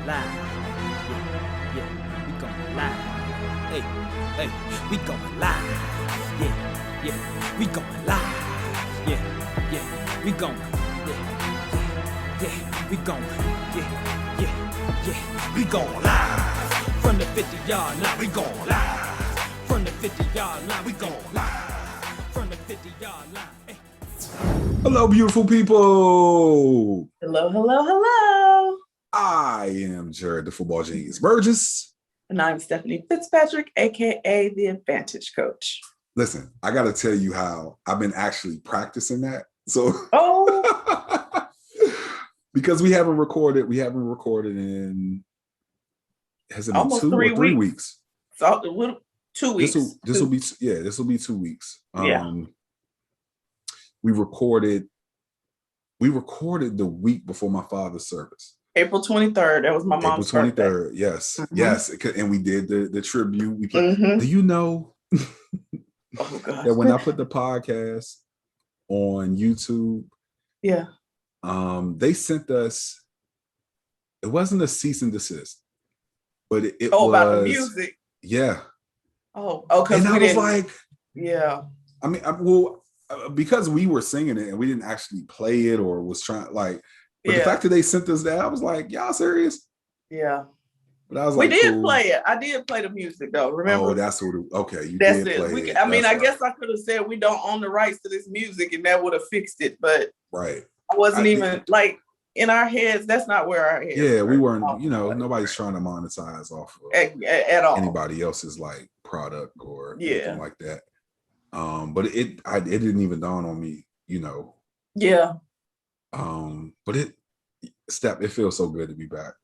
live. Yeah, we going live. Hey, we going live. Yeah, we going live. Yeah, we going. Yeah, we going. Yeah, we going live. From the 50-yard line, we going live. From the 50-yard line, we going live. From the 50-yard line. Hey. Hello, beautiful people. Hello. I am Jarrett, the football genius Burgess. And I'm Stephanie Fitzpatrick, aka the Advantage Coach. Listen, I got to tell you how I've been actually practicing that. So, because we haven't recorded in, has it been almost 2 or 3 weeks? So 2 weeks. This will be 2 weeks. Yeah. We recorded the week before my father's service. April 23rd. That was my mom's April 23rd. birthday. Yes. Mm-hmm. Yes. And we did the tribute. We played. Mm-hmm. Do you know that when I put the podcast on YouTube? Yeah. They sent us, it wasn't a cease and desist, but it was about the music. Yeah. Oh, and I was like, yeah. I mean, because we were singing it and we didn't actually play it or was trying but the fact that they sent us that, I was like, y'all serious? Yeah. But I was we like, did cool. play it. I did play the music though. Remember? Oh, that's what. Okay, you that's did it. play it. I mean, that's I guess I could have said we don't own the rights to this music, and that would have fixed it. But right, I wasn't even like in our heads. That's not where our heads. Yeah, we weren't. Nobody's trying to monetize off of at all anybody else's like product or anything like that. But it didn't even dawn on me. Yeah. But it feels so good to be back.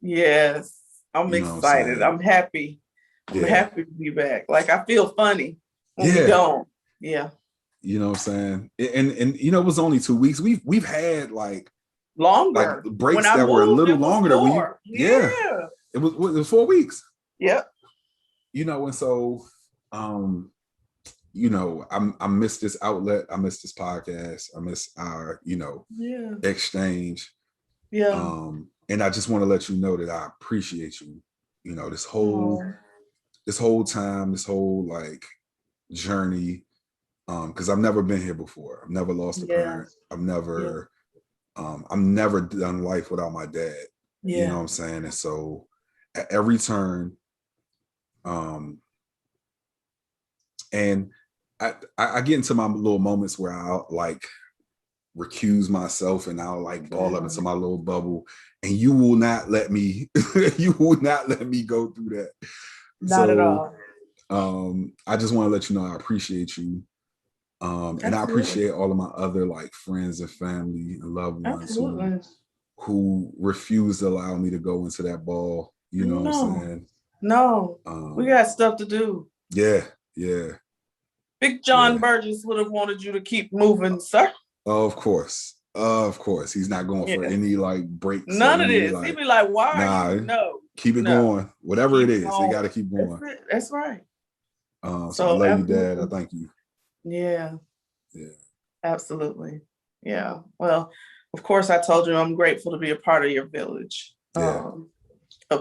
Yes. I'm excited. I'm happy. I'm happy to be back. Like I feel funny when we don't. Yeah. You know what I'm saying? And it was only 2 weeks. We've had like longer breaks that were a little longer than we. Yeah. It was 4 weeks. Yep. And so I miss this outlet. I miss this podcast. I miss our, exchange. Yeah. And I just want to let you know that I appreciate you, this whole time, this whole like journey. Because I've never been here before. I've never lost a parent. I've never done life without my dad. Yeah. You know what I'm saying? And so at every turn, and I get into my little moments where I'll like recuse myself and I'll like ball up into my little bubble, and you will not let me go through that. Not at all. I just want to let you know I appreciate you. And I appreciate all of my other like friends and family and loved ones who refuse to allow me to go into that ball. You know what I'm saying? No, we got stuff to do. Yeah. Big John Burgess would have wanted you to keep moving, sir. Of course. He's not going for any like breaks. None of this. He'd be like, why are you? No. Keep it going. Whatever it is, you got to keep going. That's right. So I love you, Dad. I thank you. Yeah. Absolutely. Yeah. Well, of course, I told you I'm grateful to be a part of your village of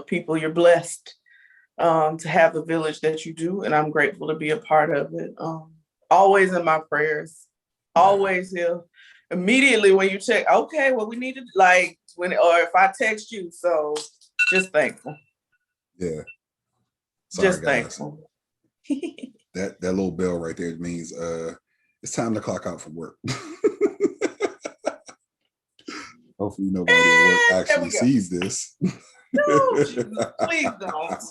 people. You're blessed to have the village that you do, and I'm grateful to be a part of it. Always in my prayers. Always here. Immediately when you check, okay, well, we need to or if I text you, so just thankful. Yeah. Sorry, just guys. Thankful. That little bell right there means it's time to clock out for work. Hopefully nobody at work actually sees this. No, Jesus, please don't.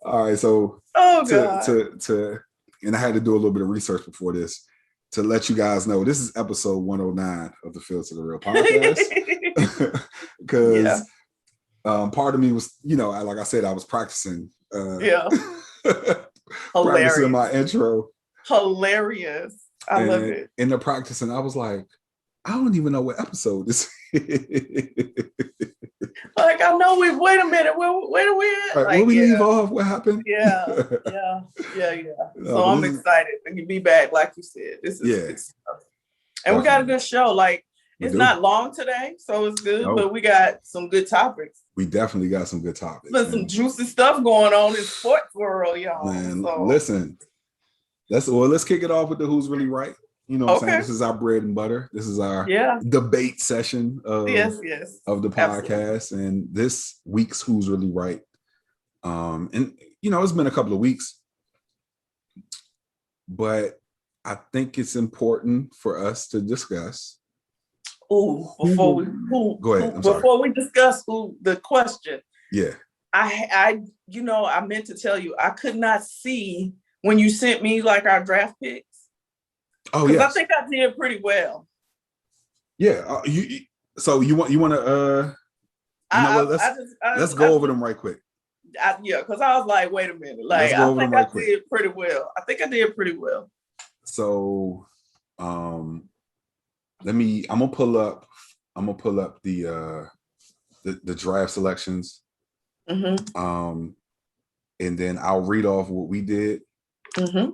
All right, so and I had to do a little bit of research before this to let you guys know this is episode 109 of the Field to the Real podcast. Because part of me was, like I said, I was practicing. Practicing my intro. Hilarious. I love it. In the practicing, I was like, I don't even know what episode this is. Like, I know wait a minute, where are we at? Right, will we leave off? What happened? Yeah. So I'm excited to be back, like you said. This is good stuff. And we got a good show. Like, It's not long today, so it's good, but we got some good topics. We definitely got some good topics. There's some juicy stuff going on in sports world, y'all. Man, listen, let's kick it off with the Who's Really Right. You know what I'm saying? This is our bread and butter. This is our debate session of the podcast. Absolutely. And this week's Who's Really Right. And it's been a couple of weeks, but I think it's important for us to discuss. Before we discuss the question. Yeah. I meant to tell you, I could not see when you sent me like our draft picks. Oh, yeah. I think I did pretty well. Yeah. You want to let's go over them right quick. Because I was like, wait a minute. Like, I think I did pretty well. So I'm gonna pull up the draft selections. Mm-hmm. And then I'll read off what we did. Mm-hmm.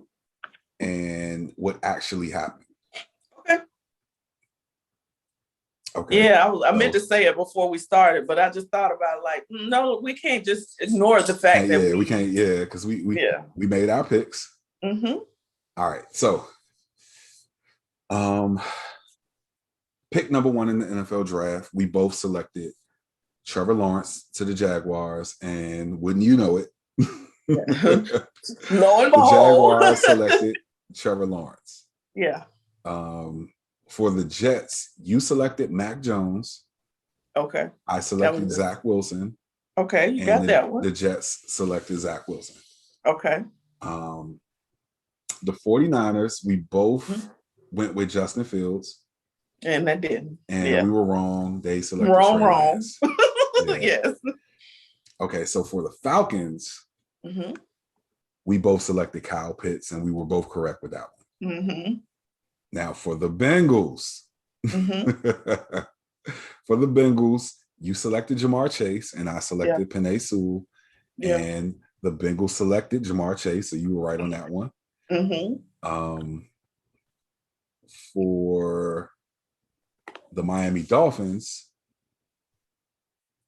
And what actually happened. Okay. Yeah, I meant to say it before we started, but I just thought about no, we can't just ignore the fact that we can't. Yeah, because we made our picks. Mm-hmm. All right, so pick number 1 in the NFL draft, we both selected Trevor Lawrence to the Jaguars, and wouldn't you know it, lo and behold, the Jaguars selected Trevor Lawrence. Yeah. For the Jets, you selected Mac Jones. Okay. I selected Zach Wilson. Okay, you got that one. The Jets selected Zach Wilson. Okay. The 49ers, we both went with Justin Fields. And that didn't. And we were wrong. They selected wrong. Yes. Okay, so for the Falcons, we both selected Kyle Pitts, and we were both correct with that one. Mm-hmm. Now for the Bengals, you selected Jamar Chase, and I selected Penei Sewell, and the Bengals selected Jamar Chase, so you were right on that one. Mm-hmm. For the Miami Dolphins,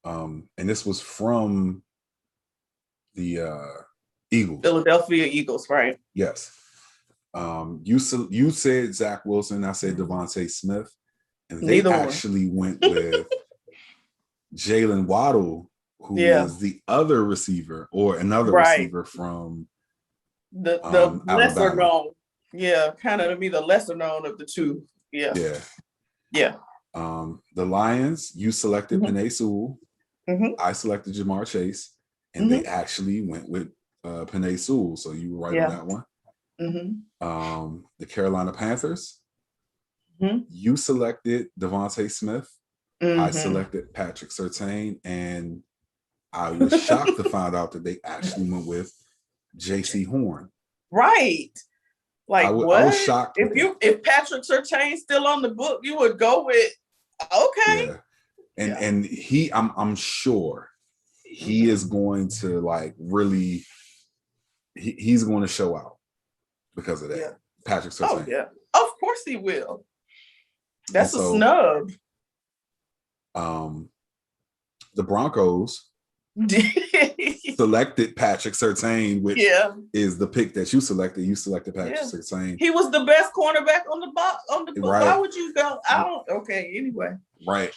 and this was from the Eagles. Philadelphia Eagles, right? Yes. You said Zach Wilson, I said Devontae Smith, and they actually went with Jalen Waddle, who is the other receiver or another receiver from the lesser known. Yeah, kind of to me the lesser known of the two. Yeah. The Lions, you selected Penei Sewell. I selected Jamar Chase, and they actually went with Penei Sewell, so you were right on that one. The Carolina Panthers, you selected Devontae Smith. I selected Patrick Surtain, and I was shocked to find out that they actually went with J.C. Horn. Right. Like what? I was shocked. If Patrick Surtain's still on the book, you would go with okay. Yeah. And I'm sure he is going to really he's going to show out because of that. Yeah. Patrick Surtain. Oh yeah. Of course he will. That's a snub. The Broncos selected Patrick Surtain, which is the pick that you selected. You selected Patrick Surtain. He was the best cornerback on the book. Right. Why would you go? Anyway. Right.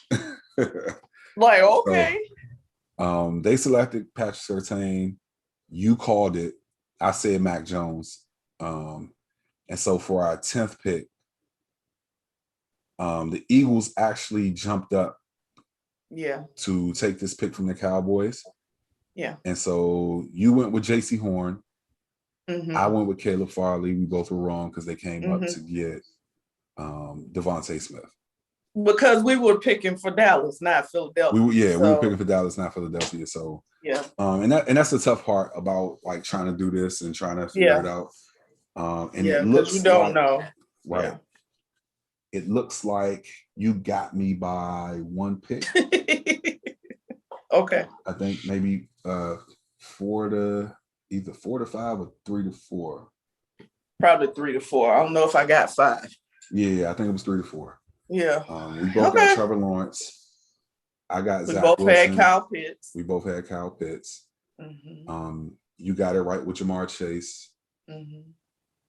Okay. So, they selected Patrick Surtain. You called it. I said Mac Jones. And so for our 10th pick, the Eagles actually jumped up to take this pick from the Cowboys. Yeah. And so you went with J.C. Horn. I went with Caleb Farley. We both were wrong because they came up to get Devontae Smith. Because we were picking for Dallas, not Philadelphia. We were picking for Dallas, not Philadelphia. So and that's the tough part about trying to do this and trying to figure it out. And it looks you don't know. Right. Yeah. It looks like you got me by one pick. Okay. I think maybe 4 to 5 or 3 to 4. Probably 3 to 4. I don't know if I got 5. Yeah, I think it was 3 to 4. Yeah. We both got Trevor Lawrence. I got We Zach both Wilson. had Kyle Pitts. We both had Kyle Pitts. Mm-hmm. You got it right with Jamar Chase. Mm-hmm.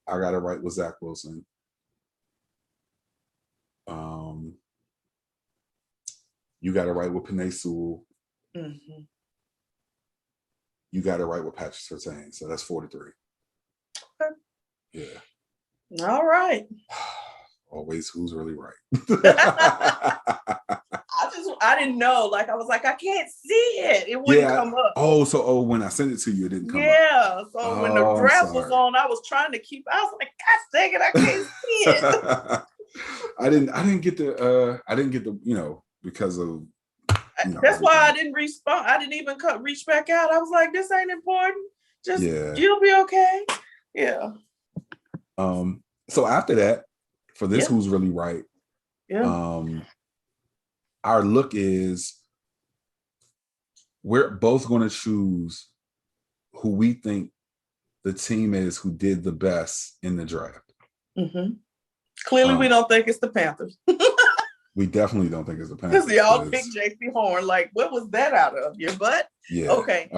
I got it right with Zach Wilson. You got it right with Penei Sewell. Mm-hmm. You got it right with Patrick Surtain. So that's 4-3. Okay. Yeah. All right. Always who's really right. I didn't know. Like, I was like, I can't see it. It wouldn't come up. When I sent it to you, it didn't come up. Yeah. So when the draft was on, I was trying to keep. I was like, God dang it, I can't see it. I didn't get the because of. That's why I didn't respond. I didn't even reach back out. I was like, this ain't important. Just you'll be okay. Yeah. So after that, for this who's really right, our look is we're both going to choose who we think the team is who did the best in the draft. Mm-hmm. Clearly, we don't think it's the Panthers. We definitely don't think it's the Panthers. Because y'all picked J.C. Horn. Like, what was that out of your butt? Yeah. Okay.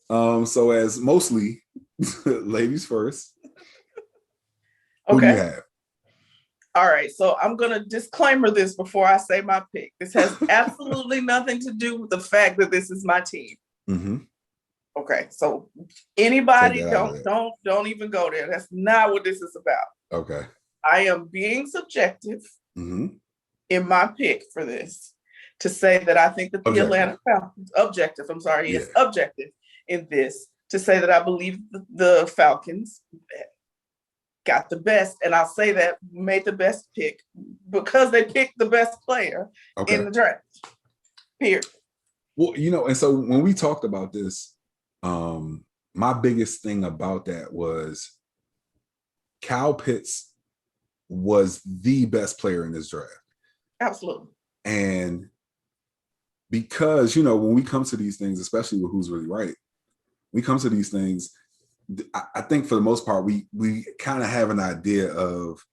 So as mostly ladies first, who do you have? All right. So I'm going to disclaimer this before I say my pick. This has absolutely nothing to do with the fact that this is my team. Mm-hmm. Okay. So anybody don't even go there. That's not what this is about. Okay. I am being subjective in my pick for this to say that I think that the Atlanta Falcons, objective in this, to say that I believe the Falcons got the best, and I'll say that made the best pick because they picked the best player in the draft. Period. Well, and so when we talked about this, my biggest thing about that was Kyle Pitts was the best player in this draft. Absolutely. And because, when we come to these things, especially with who's really right, we come to these things, I think for the most part, we kind of have an idea of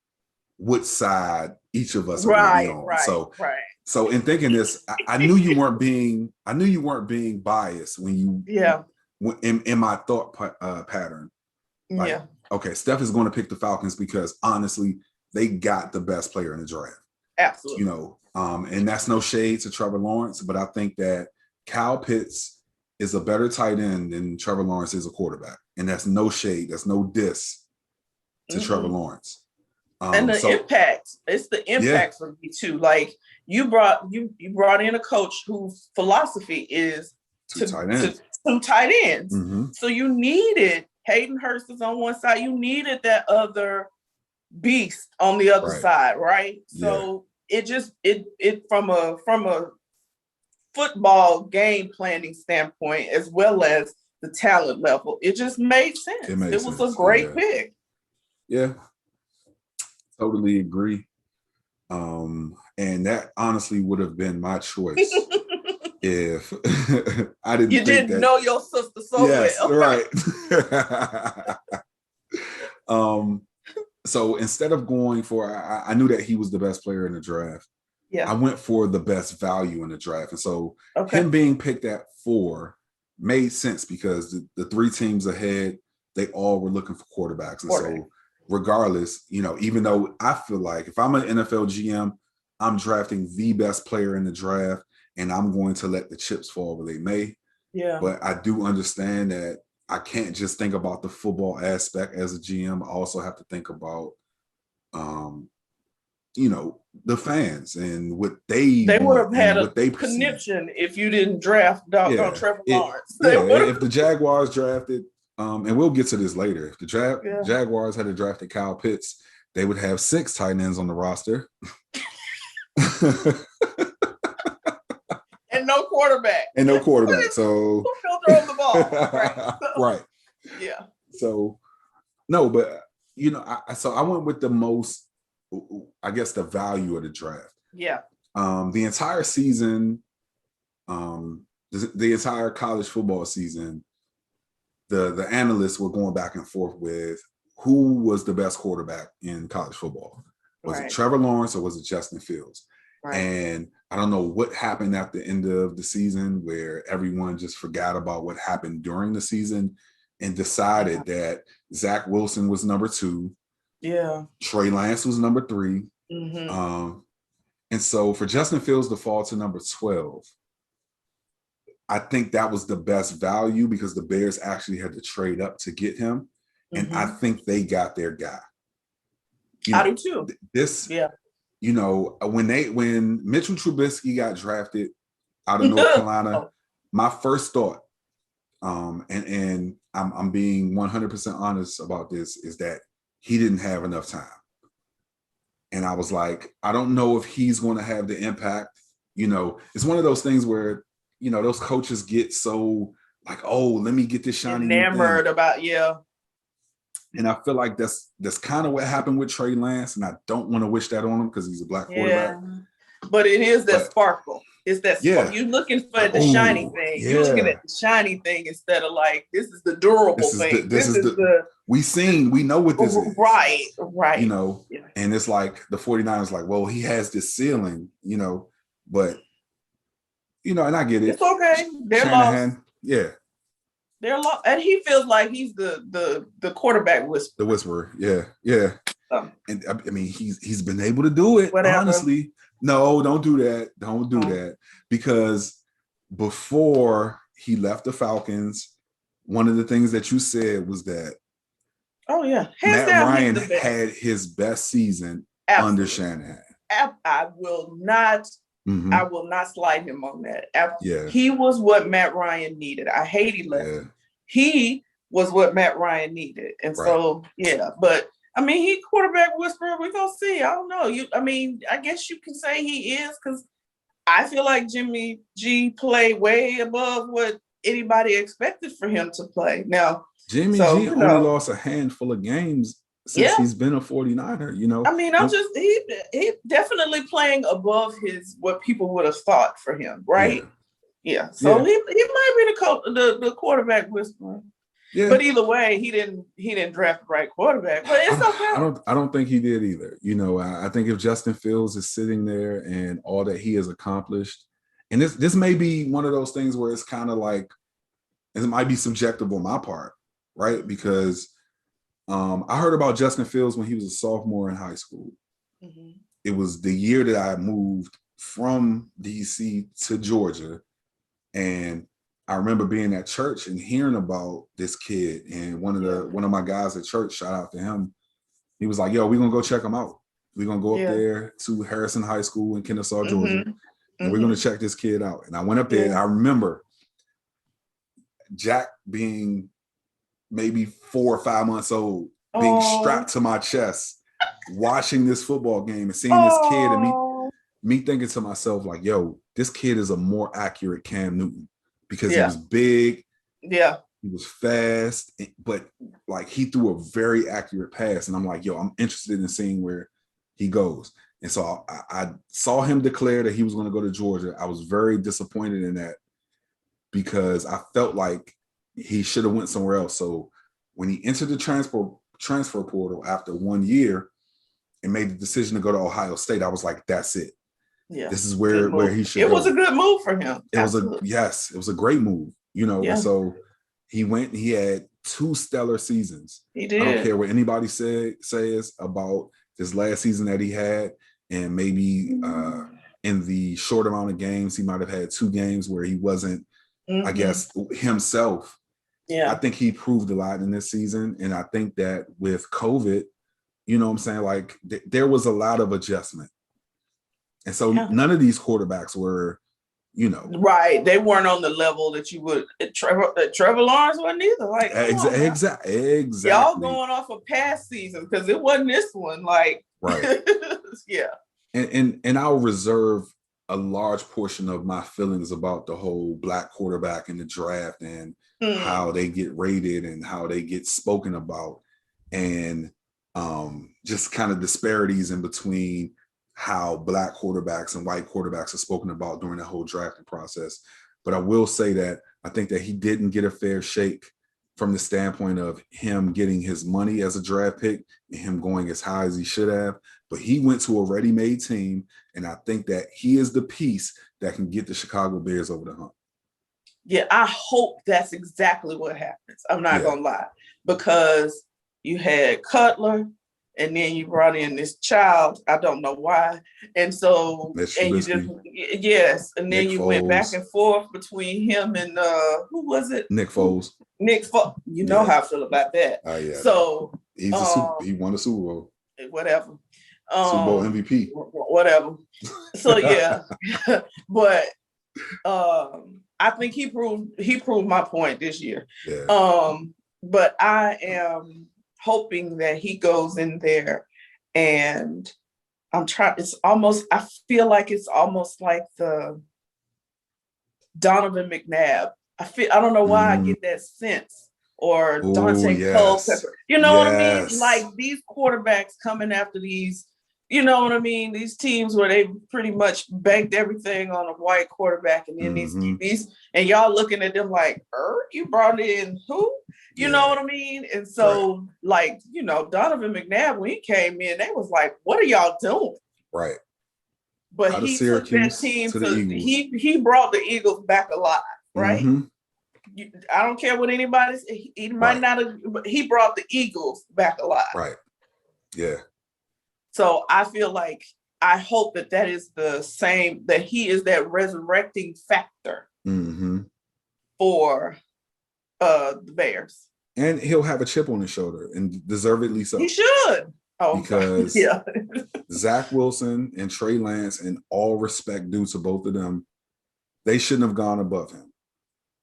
which side each of us are going to be on. So in thinking this, I knew you weren't being biased when you, in my thought pattern. Like, okay, Steph is going to pick the Falcons because honestly, they got the best player in the draft. Absolutely. And that's no shade to Trevor Lawrence, but I think that Kyle Pitts is a better tight end than Trevor Lawrence is a quarterback. And that's no shade, that's no diss to Trevor Lawrence. And the impact, it's the impact for me too. Like you brought in a coach whose philosophy is two tight ends. Mm-hmm. So you needed Hayden Hurst is on one side. You needed that other beast on the other side, right? So it from a football game planning standpoint, as well as the talent level, it just made sense. It was a great pick. Yeah, totally agree. And that honestly would have been my choice if I didn't. You didn't know your sister so well. Right. So instead of going for, I knew that he was the best player in the draft. Yeah. I went for the best value in the draft. And so him being picked at 4 made sense because the 3 teams ahead, they all were looking for quarterbacks. And so regardless, even though I feel like if I'm an NFL GM, I'm drafting the best player in the draft and I'm going to let the chips fall where they may. Yeah. But I do understand that I can't just think about the football aspect as a GM. I also have to think about, the fans and what they would have had a conniption if you didn't draft Trevor Lawrence. If the Jaguars drafted, and we'll get to this later, if the Jaguars had drafted Kyle Pitts, they would have 6 tight ends on the roster. And no quarterback. So who's still throwing the ball? Right. Yeah. So no, but I went with the most, I guess, the value of the draft. Yeah. The entire season, the entire college football season, the analysts were going back and forth with who was the best quarterback in college football? Was it Trevor Lawrence or was it Justin Fields? Right. And I don't know what happened at the end of the season where everyone just forgot about what happened during the season and decided that Zach Wilson was number 2. Yeah. Trey Lance was number 3. Mm-hmm. And so for Justin Fields to fall to number 12, I think that was the best value because the Bears actually had to trade up to get him. And I think they got their guy. I do too. When Mitchell Trubisky got drafted out of North Carolina, my first thought, and I'm being 100% honest about this, is that he didn't have enough time. And I was like, I don't know if he's going to have the impact. It's one of those things where, those coaches get so like, oh, let me get this shiny enamored about, And I feel like that's kind of what happened with Trey Lance, and I don't want to wish that on him because he's a black quarterback. But it is that sparkle. It's that sparkle. You're looking for the shiny thing. Yeah. You're looking at the shiny thing instead of like, this is the durable thing. We know what this is. Right. And it's like the 49ers like, well, he has this ceiling, but and I get it. It's okay. They're lost. Yeah. They're lost. And he feels like he's the quarterback whisperer. The whisperer. Yeah. And I mean, he's been able to do it. Whatever. Honestly. No, don't do that. Don't do that. Because before he left the Falcons, one of the things that you said was that Matt Ryan had his best season under Shanahan. I will not slide him on that. He was what Matt Ryan needed. I hate he left. Yeah. He was what Matt Ryan needed. And but I mean, he quarterback whisperer. We're going to see. I don't know. I guess you can say he is because I feel like Jimmy G played way above what anybody expected for him to play. Now, Jimmy G only lost a handful of games since he's been a 49er, I mean, he definitely playing above what people would have thought for him, right? Yeah. So he might be the quarterback whisperer. Yeah. But either way, he didn't draft the right quarterback. But it's okay. I don't think he did either. I think if Justin Fields is sitting there and all that he has accomplished, and this may be one of those things where it's kind of like, it might be subjective on my part, right? Because I heard about Justin Fields when he was a sophomore in high school. Mm-hmm. It was the year that I moved from DC to Georgia, and I remember being at church and hearing about this kid, and one of my guys at church, shout out to him, he was like, yo, we're going to go check him out. We're going to go up there to Harrison High School in Kennesaw, Georgia, and we're going to check this kid out. And I went up there, and I remember Jack being maybe 4 or 5 months old, being strapped to my chest, watching this football game and seeing this kid, and me thinking to myself, like, yo, this kid is a more accurate Cam Newton. Because he was big, he was fast, but like he threw a very accurate pass. And I'm like, yo, I'm interested in seeing where he goes. And so I saw him declare that he was going to go to Georgia. I was very disappointed in that because I felt like he should have went somewhere else. So when he entered the transfer portal after 1 year and made the decision to go to Ohio State, I was like, that's it. Yeah, this is where he should. It was a good move for him. It was a great move. And so he went. He had 2 stellar seasons. He did. I don't care what anybody says about this last season that he had, and maybe in the short amount of games, he might have had 2 games where he wasn't, I guess, himself. Yeah, I think he proved a lot in this season, and I think that with COVID, what I'm saying, like there was a lot of adjustment. And so none of these quarterbacks were, right. They weren't on the level that you would. Trevor Lawrence wasn't either. Like exactly. Y'all going off of past seasons because it wasn't this one. Like right. And I'll reserve a large portion of my feelings about the whole black quarterback in the draft and how they get rated and how they get spoken about, and just kind of disparities in between how black quarterbacks and white quarterbacks are spoken about during the whole drafting process. But I will say that I think that he didn't get a fair shake from the standpoint of him getting his money as a draft pick and him going as high as he should have. But he went to a ready-made team, and I think that he is the piece that can get the Chicago Bears over the hump. Yeah, I hope that's exactly what happens. I'm not gonna lie, because you had Cutler, and then you brought in this child. I don't know why, and so and you just and then you went back and forth between him and who was it? Nick Foles. Nick Foles. You know how I feel about that. Yeah. So he won a Super Bowl. Whatever. Super Bowl MVP. Whatever. So yeah, but I think he proved my point this year. Yeah. But I am hoping that he goes in there, and I feel like it's almost like the Donovan McNabb. I don't know why I get that sense, or Dante Culpepper. You know what I mean? Like these quarterbacks coming after these, you know what I mean? These teams where they pretty much banked everything on a white quarterback, and then these and y'all looking at them like, you brought in who? You know what I mean? And so, like, you know, Donovan McNabb, when he came in, they was like, what are y'all doing? Right. But he took that team he brought the Eagles back alive, right? I don't care what anybody says. He might not have, but he brought the Eagles back alive. Right. Yeah. So I feel like, I hope that is the same, that he is that resurrecting factor for the Bears. And he'll have a chip on his shoulder, and deservedly so. He should. Because Zach Wilson and Trey Lance, and all respect due to both of them, they shouldn't have gone above him.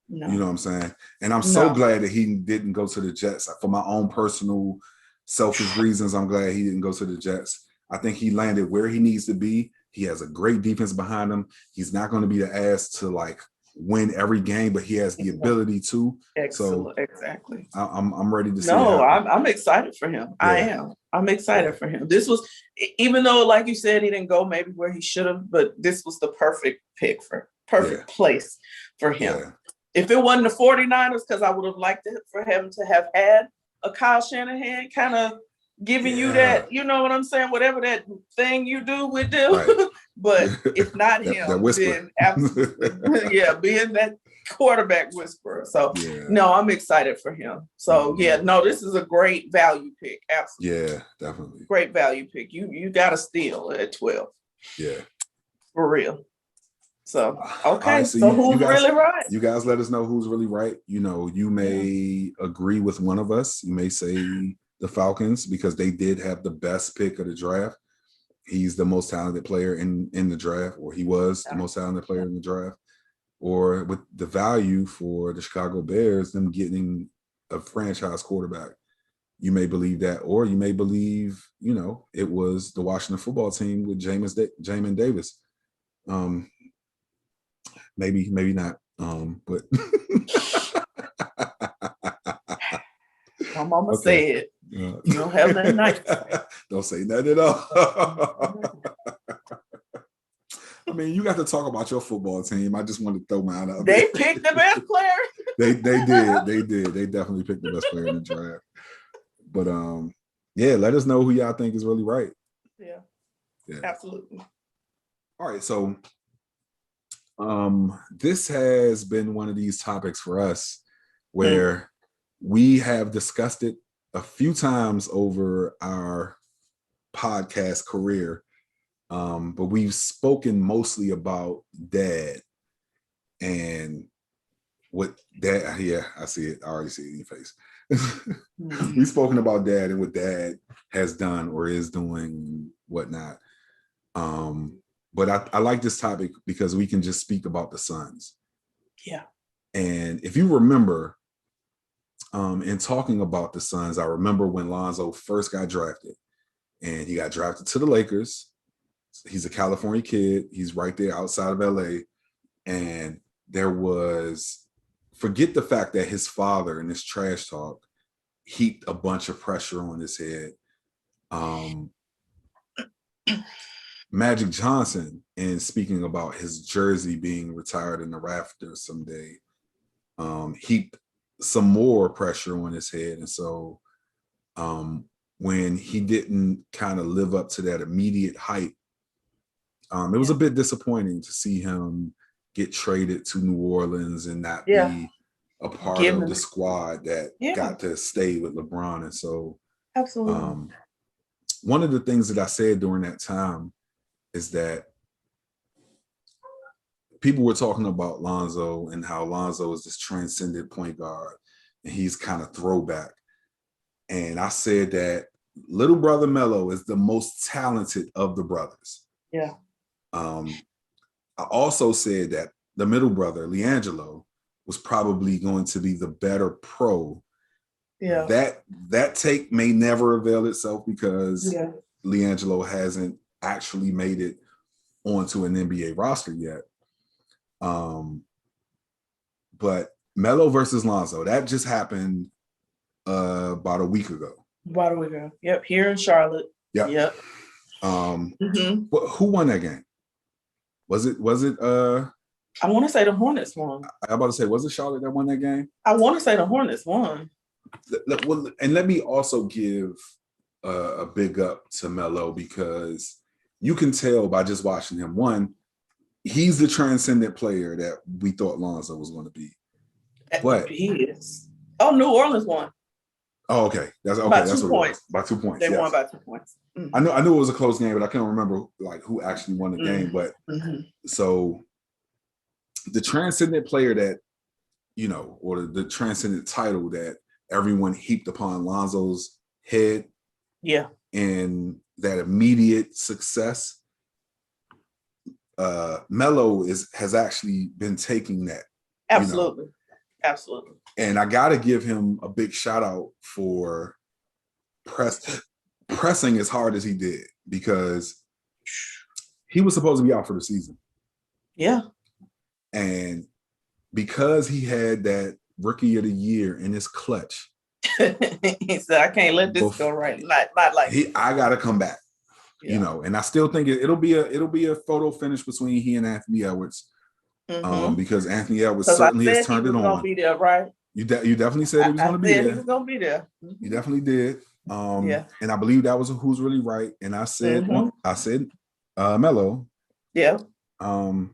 No. You know what I'm saying? And I'm so glad that he didn't go to the Jets. For my own personal selfish reasons, I'm glad he didn't go to the Jets. I think he landed where he needs to be. He has a great defense behind him. He's not going to be the ass to like win every game, but he has the ability to. Excellent. So exactly. I'm ready to see. I'm excited for him. Yeah. I am. I'm excited for him. This was, even though, like you said, he didn't go maybe where he should have, but this was the perfect pick place for him. Yeah. If it wasn't the 49ers, because I would have liked it for him to have had a Kyle Shanahan kind of giving you that, you know what I'm saying? Whatever that thing you do with them. Right. But if not him, then absolutely, being that quarterback whisperer. So no, I'm excited for him. So this is a great value pick. Absolutely. Yeah, definitely. Great value pick. You got to steal at 12. Yeah. For real. So, okay. Right, so who's really right? You guys let us know who's really right. You know, you may agree with one of us. You may say the Falcons, because they did have the best pick of the draft. He's the most talented player in the draft, or he was the most talented player in the draft. Or with the value for the Chicago Bears, them getting a franchise quarterback. You may believe that, or you may believe, you know, it was the Washington football team with Jamin Davis. Maybe not. But my mama said, you don't have that night. Don't say nothing at all. I mean, you got to talk about your football team. I just wanted to throw mine out. They picked the best player. They did. They definitely picked the best player in the draft. But let us know who y'all think is really right. Yeah. Absolutely. All right, so this has been one of these topics for us where we have discussed it a few times over our podcast career, but we've spoken mostly about dad and what dad. Yeah, I see it. I already see it in your face. We've spoken about dad and what dad has done or is doing, whatnot. But I like this topic because we can just speak about the sons. Yeah. And if you remember, in talking about the sons, I remember when Lonzo first got drafted, and he got drafted to the Lakers. He's a California kid. He's right there outside of LA. And there was, forget the fact that his father in this trash talk heaped a bunch of pressure on his head. Magic Johnson, in speaking about his jersey being retired in the rafters someday, heaped some more pressure on his head. And so when he didn't kind of live up to that immediate hype, it was a bit disappointing to see him get traded to New Orleans and not be a part of the squad that got to stay with LeBron. And so absolutely. One of the things that I said during that time is that people were talking about Lonzo and how Lonzo is this transcendent point guard and he's kind of throwback. And I said that little brother Melo is the most talented of the brothers. Yeah. I also said that the middle brother, LiAngelo, was probably going to be the better pro. Yeah. That take may never avail itself because LiAngelo hasn't actually made it onto an NBA roster yet. But Melo versus Lonzo, that just happened about a week ago. Yep, here in Charlotte. Yep. Who won that game? Was it I want to say the Hornets won. I'm about to say, was it Charlotte that won that game? I want to say the Hornets won. And let me also give a big up to Melo because you can tell by just watching him. One, he's the transcendent player that we thought Lonzo was going to be. But he is. Oh, New Orleans won. Oh, okay. That's okay. By that's 2 what points. It was. By 2 points. They won by 2 points. Mm-hmm. I knew it was a close game, but I can't remember like who actually won the game. But so the transcendent player that, or the transcendent title that everyone heaped upon Lonzo's head. Yeah. And that immediate success. Melo has actually been taking that. Absolutely. Absolutely. And I got to give him a big shout out for pressing as hard as he did because he was supposed to be out for the season. Yeah. And because he had that rookie of the year in his clutch. He said, I can't let this go right. Not like I got to come back. And I still think it'll be a photo finish between he and Anthony Edwards. Because Anthony Edwards certainly has turned it on. Gonna be there, right? You definitely said he was going to be there. He was going to be there. You definitely did. And I believe that was a Who's Really Right. And I said, Melo. Yeah. And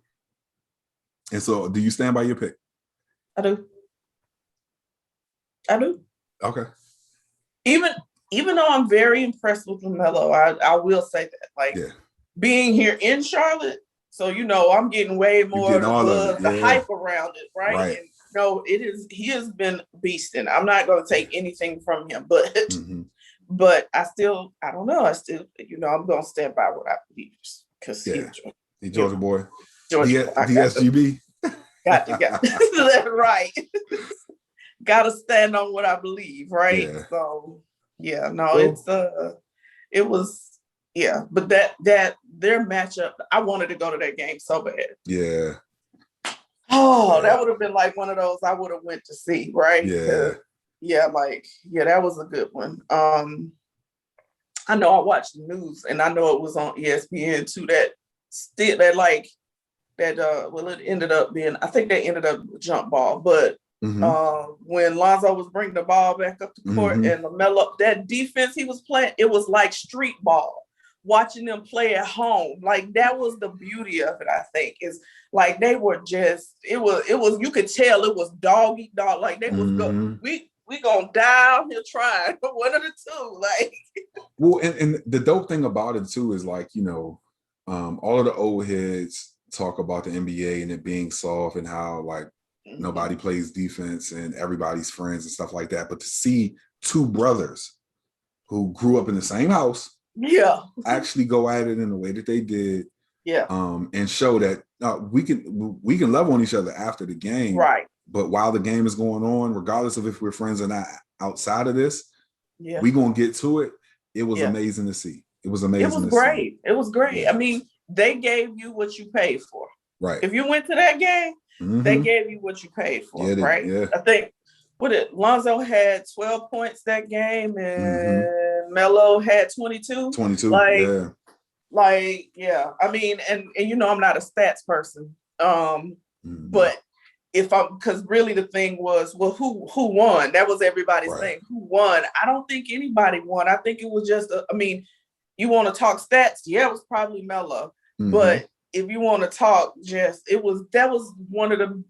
so, do you stand by your pick? I do. Okay. Even though I'm very impressed with LaMelo, I will say that, like, being here in Charlotte. So, I'm getting way more of the hype around it, right? And he has been beasting. I'm not going to take anything from him, but I don't know. I'm going to stand by what I believe because he's Georgia boy. Georgia boy. DSGB. Got that right. Got to stand on what I believe, right? Yeah. So, it was. Yeah, but that their matchup, I wanted to go to that game so bad. Yeah. Oh, that would have been like one of those I would have went to see, right? Yeah. That was a good one. I know I watched the news and I know it was on ESPN too. It ended up being, I think they ended up jump ball, but when Lonzo was bringing the ball back up the court and LaMelo, that defense he was playing, it was like street ball. Watching them play at home, like that was the beauty of it. I think is like they were just it was you could tell it was dog eat dog. Like they was we gonna die out here trying one of the two. Like well, and the dope thing about it too is like all of the old heads talk about the NBA and it being soft and how like nobody plays defense and everybody's friends and stuff like that. But to see two brothers who grew up in the same house. Actually go at it in the way that they did. And show that we can love on each other after the game. Right. But while the game is going on, regardless of if we're friends or not outside of this, we're gonna get to it. It was amazing to see. It was amazing. It was great. It was great. Yeah. I mean, they gave you what you paid for. Right. If you went to that game, they gave you what you paid for. Right. Yeah. I think Lonzo had 12 points that game and Melo had 22. 22. I mean, and I'm not a stats person. But because really the thing was, well, who won? That was everybody's thing. Who won? I don't think anybody won. I think it was just, you want to talk stats? Yeah, it was probably Melo. Mm-hmm. But if you want to talk that was one of the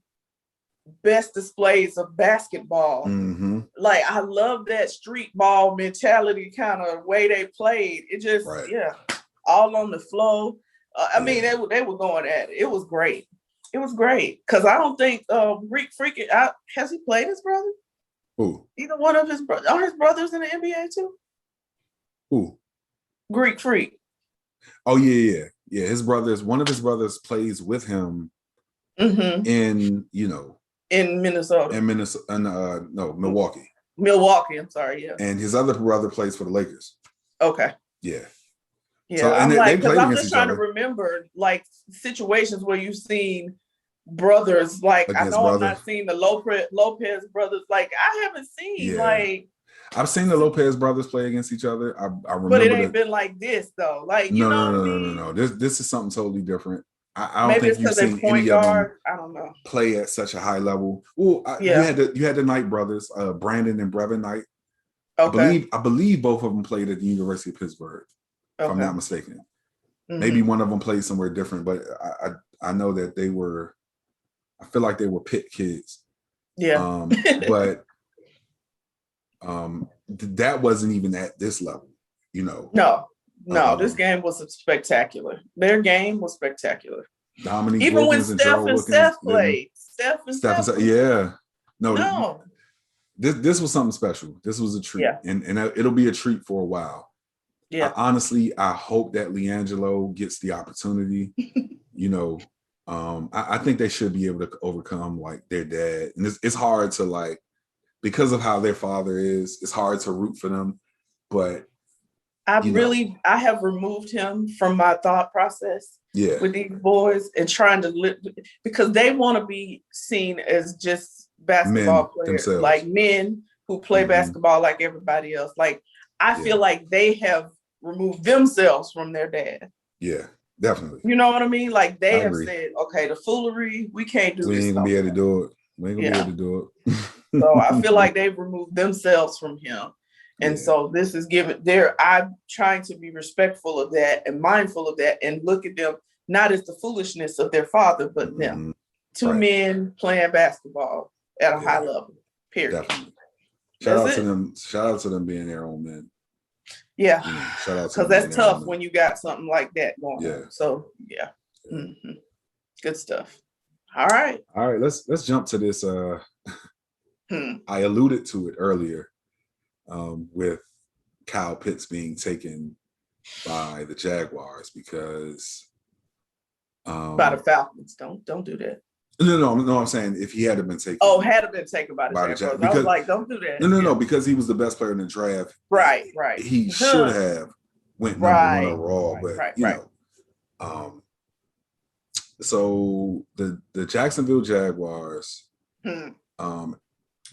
best displays of basketball. Mm-hmm. Like, I love that street ball mentality kind of way they played. It just, all on the flow. They were going at it. It was great. It was great. Because I don't think Greek Freak, has he played his brother? Who? Either one of his brothers. Are his brothers in the NBA too? Who? Greek Freak. Oh, yeah. One of his brothers plays with him in Minnesota. Milwaukee. Milwaukee, I'm sorry, yeah. And his other brother plays for the Lakers. Okay. Yeah. Yeah, so, I'm just trying to remember like situations where you've seen brothers. Like, I know I'm not seeing the Lopez brothers. Like, I haven't seen I've seen the Lopez brothers play against each other. I remember, but it ain't been like this though. Like, no. This is something totally different. I don't think you've seen point any guard. of them I don't know. play at such a high level. Well, you had the Knight brothers, Brandon and Brevin Knight. Okay. I believe both of them played at the University of Pittsburgh. If I'm not mistaken. Mm-hmm. Maybe one of them played somewhere different, but I know that I feel like they were Pitt kids. Yeah. But that wasn't even at this level, No, this game was spectacular. Their game was spectacular. Dominique even Wilkins when Steph and Steph played. Steph, yeah. No. This was something special. This was a treat. Yeah. And it'll be a treat for a while. Yeah. I hope that LiAngelo gets the opportunity. I think they should be able to overcome like their dad. And it's hard to because of how their father is, it's hard to root for them. But I have removed him from my thought process with these boys and trying to live, because they want to be seen as just basketball players, themselves. Like men who play basketball like everybody else. Like, I feel like they have removed themselves from their dad. Yeah, definitely. You know what I mean? Like, they have said, okay, the foolery, we can't do this. We ain't gonna be able to do it. We ain't gonna be able to do it. So I feel like they've removed themselves from him. And so this is I'm trying to be respectful of that and mindful of that and look at them not as the foolishness of their father, but them. Two men playing basketball at a high level, period. Definitely. Shout out to them being their own men. Yeah. Shout out to because that's tough when you got something like that going on. So good stuff. All right. Let's jump to this. I alluded to it earlier with Kyle Pitts being taken by the Jaguars because by the Falcons. Don't do that. No, I'm saying if he had been taken. Oh, had been taken by the Jaguars. I was like, don't do that. No, because he was the best player in the draft. Right. He should have went number one overall, but you know. So the Jacksonville Jaguars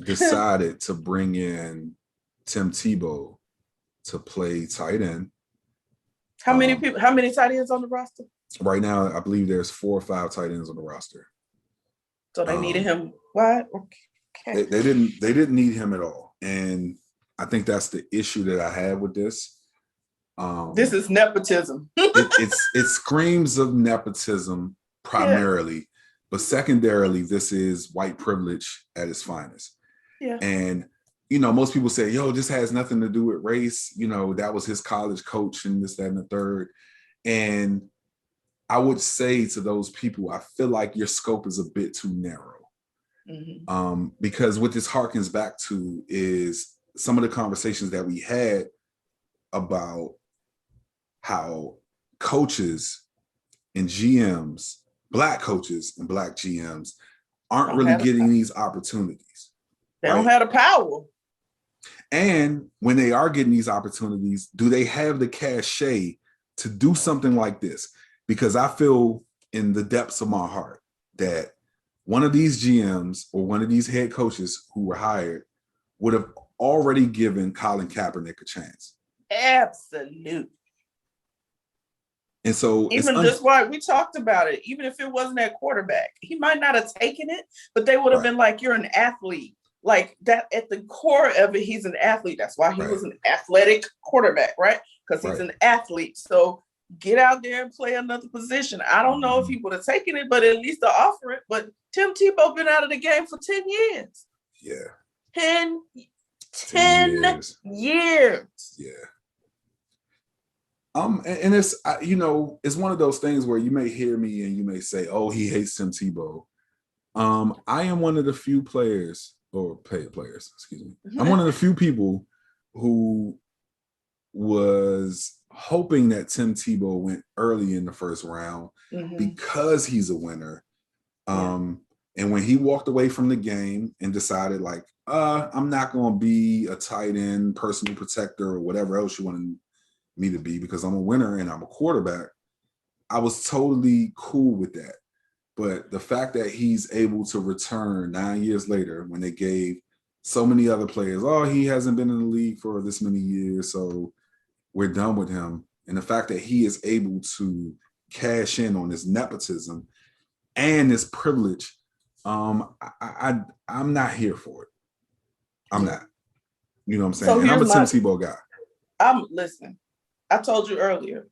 decided to bring in Tim Tebow to play tight end. How many tight ends on the roster? Right now, I believe there's 4 or 5 tight ends on the roster. So they needed him. What? Okay. They didn't need him at all, and I think that's the issue that I have with this. This is nepotism. it screams of nepotism primarily, but secondarily, this is white privilege at its finest. Yeah. And most people say, "Yo, this has nothing to do with race." That was his college coach, and this, that, and the third. And I would say to those people, I feel like your scope is a bit too narrow. Mm-hmm. Because what this harkens back to is some of the conversations that we had about how coaches and GMs, Black coaches and Black GMs, aren't really getting these opportunities. They don't have the power. And when they are getting these opportunities, do they have the cachet to do something like this? Because I feel in the depths of my heart that one of these GMs or one of these head coaches who were hired would have already given Colin Kaepernick a chance. Absolutely. And so even just why we talked about it, even if it wasn't that quarterback, he might not have taken it, but they would have been like, you're an athlete. Like that at the core of it, he's an athlete. That's why he was an athletic quarterback, right? Because he's an athlete. So get out there and play another position. I don't know if he would have taken it, but at least to offer it. But Tim Tebow been out of the game for 10 years. Yeah. 10 years. Yeah. And it's, it's one of those things where you may hear me and you may say, oh, he hates Tim Tebow. I am one of the few players, or paid players, excuse me. I'm one of the few people who was hoping that Tim Tebow went early in the first round because he's a winner. And when he walked away from the game and decided like, I'm not going to be a tight end, personal protector, or whatever else you wanted me to be because I'm a winner and I'm a quarterback, I was totally cool with that. But the fact that he's able to return 9 years later when they gave so many other players, oh, he hasn't been in the league for this many years, so we're done with him. And the fact that he is able to cash in on this nepotism and this privilege, I'm not here for it. I'm not. You know what I'm saying? So and I'm a Tim Tebow guy. Listen, I told you earlier.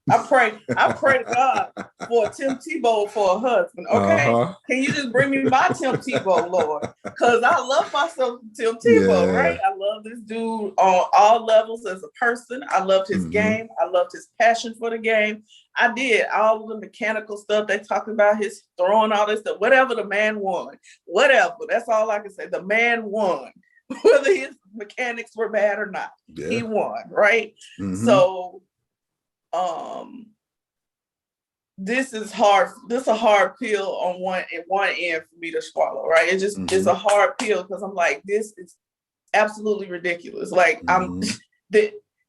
I pray to God for Tim Tebow for a husband. Okay, can you just bring me my Tim Tebow, Lord? Because I love myself, Tim Tebow. Right? I love this dude on all levels as a person. I loved his game. I loved his passion for the game. I did all of the mechanical stuff they talk about, his throwing all this stuff. Whatever, the man won. Whatever. That's all I can say. The man won. Whether his mechanics were bad or not, he won, right? So this is hard. This is a hard pill on one end for me to swallow, right? It just it's a hard pill because I'm like, this is absolutely ridiculous. Like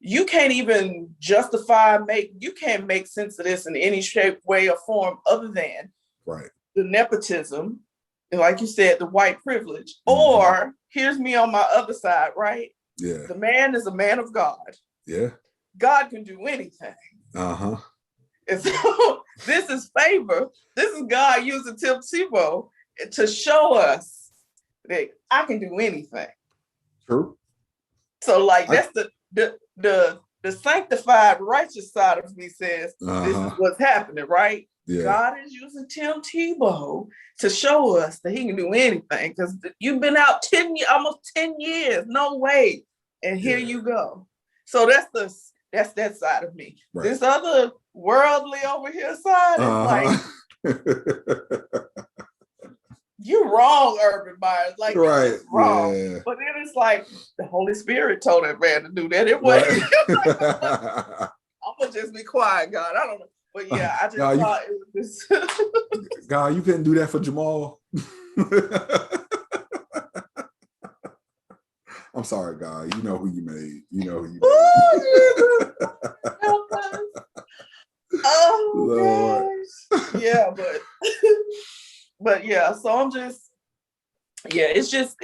you can't even you can't make sense of this in any shape, way, or form other than the nepotism. And like you said, the white privilege, or here's me on my other side, right? Yeah. The man is a man of God. Yeah. God can do anything. And so this is favor. This is God using Tim Tebow to show us that I can do anything. True. So like that's the sanctified righteous side of me says this is what's happening, right? Yeah. God is using Tim Tebow to show us that he can do anything because you've been out almost 10 years, no way. And here you go. So that's that side of me. Right. This other worldly over here side is like, you're wrong, Urban Myers. Like, you're wrong. Yeah. But then it's like the Holy Spirit told that man to do that. It wasn't. I'm gonna just be quiet, God. I don't know. But yeah, I just thought it was this. God, you couldn't do that for Jamal. I'm sorry, God. You know who you made. You know who you made. Oh, gosh. Yeah, but yeah, so I'm just, it's just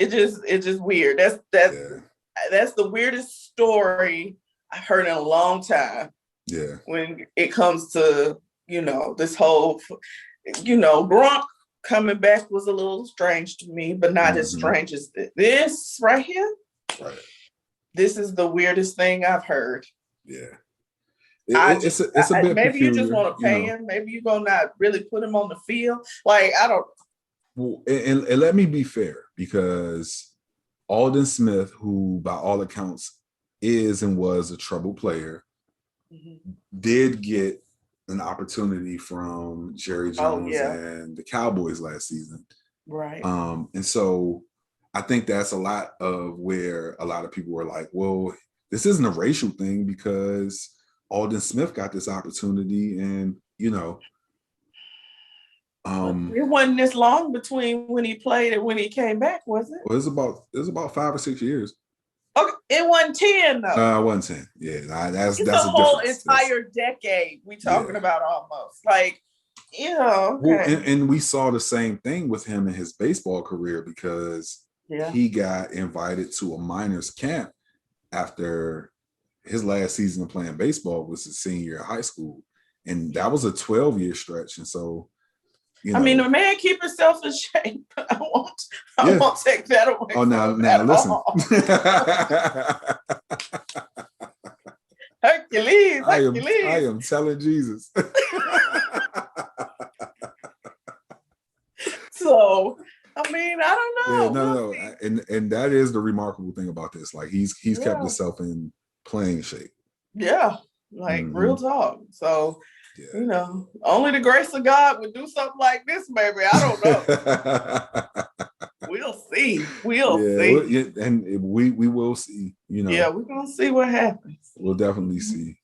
weird. That's the weirdest story I've heard in a long time. Yeah. When it comes to, this whole, Gronk coming back was a little strange to me, but not as strange as this right here. Right. This is the weirdest thing I've heard. Yeah. It's a bit maybe peculiar, you just want to pay him. Maybe you're going to not really put him on the field. Like, I don't. Well, and let me be fair, because Aldon Smith, who by all accounts is and was a troubled player, did get an opportunity from Jerry Jones and the Cowboys last season. Right. And so I think that's a lot of where a lot of people were like, well, this isn't a racial thing because Aldon Smith got this opportunity and, it wasn't this long between when he played and when he came back, was it? Well, it was about 5 or 6 years. Okay, it wasn't 10 though. It wasn't 10. Yeah, that's a whole entire decade we talking about almost. Like, okay. Well, and we saw the same thing with him in his baseball career because he got invited to a minors camp after his last season of playing baseball was his senior year of high school. And that was a 12-year stretch. And so, I mean, the man keep himself in shape. I won't take that away. Oh, now listen. Hercules. I am telling Jesus. So, I mean, I don't know. Yeah, no. And that is the remarkable thing about this. Like he's kept himself in playing shape. Yeah, like real talk. So, you know, only the grace of God would do something like this, maybe. I don't know. We'll see. We'll see. And we will see, you know. Yeah, we're gonna see what happens. We'll definitely see.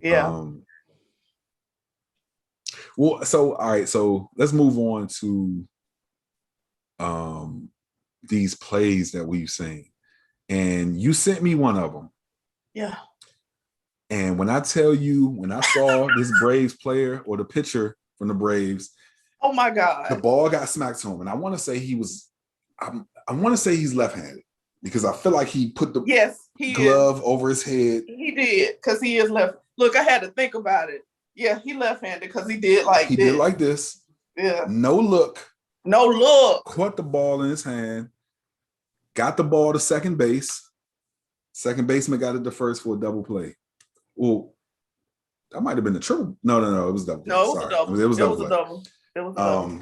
Yeah. Well, so all right, so let's move on to these plays that we've seen. And you sent me one of them. Yeah. And when I tell you, when I saw this Braves player or the pitcher from the Braves, oh my God, the ball got smacked to him. And I want to say I want to say he's left-handed because I feel like he put the glove over his head. He did, because he is left. Look, I had to think about it. Yeah, he left-handed because he did like this. He did like this. Yeah. No look. Caught the ball in his hand. Got the ball to second base. Second baseman got it to first for a double play. Well, that might have been a triple. No, it was double. No, it was a double. It was a double.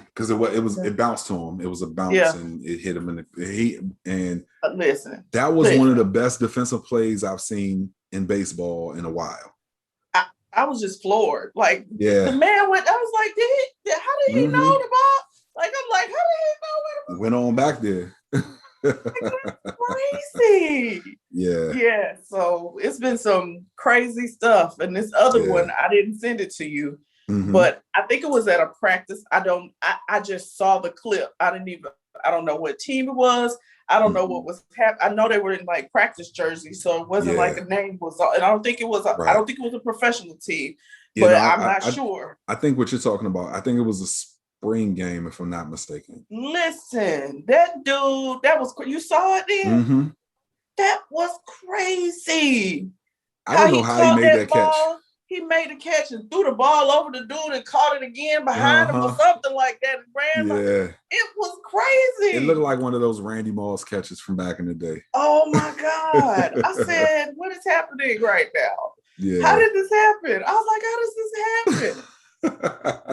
Because it bounced to him. It was a bounce and it hit him in the listen. That was one of the best defensive plays I've seen in baseball in a while. I was just floored. Like the man went. I was like, how did he know the ball? Like I'm like, how did he know where the ball? Went on back there. Crazy. Yeah. So it's been some crazy stuff. And this other one, I didn't send it to you, but I think it was at a practice. I just saw the clip. I don't know what team it was. I don't know what was happening. I know they were in like practice jerseys, so it wasn't like a name was on. And I don't think it was a professional team, but I'm not sure. I think what you're talking about, I think it was a spring game, if I'm not mistaken. Listen, that dude, you saw it then? Mm-hmm. That was crazy. I don't know how he made that catch. He made a catch and threw the ball over the dude and caught it again behind him or something like that. It was crazy. It looked like one of those Randy Moss catches from back in the day. Oh my God. I said, what is happening right now? Yeah. How did this happen? I was like, how does this happen?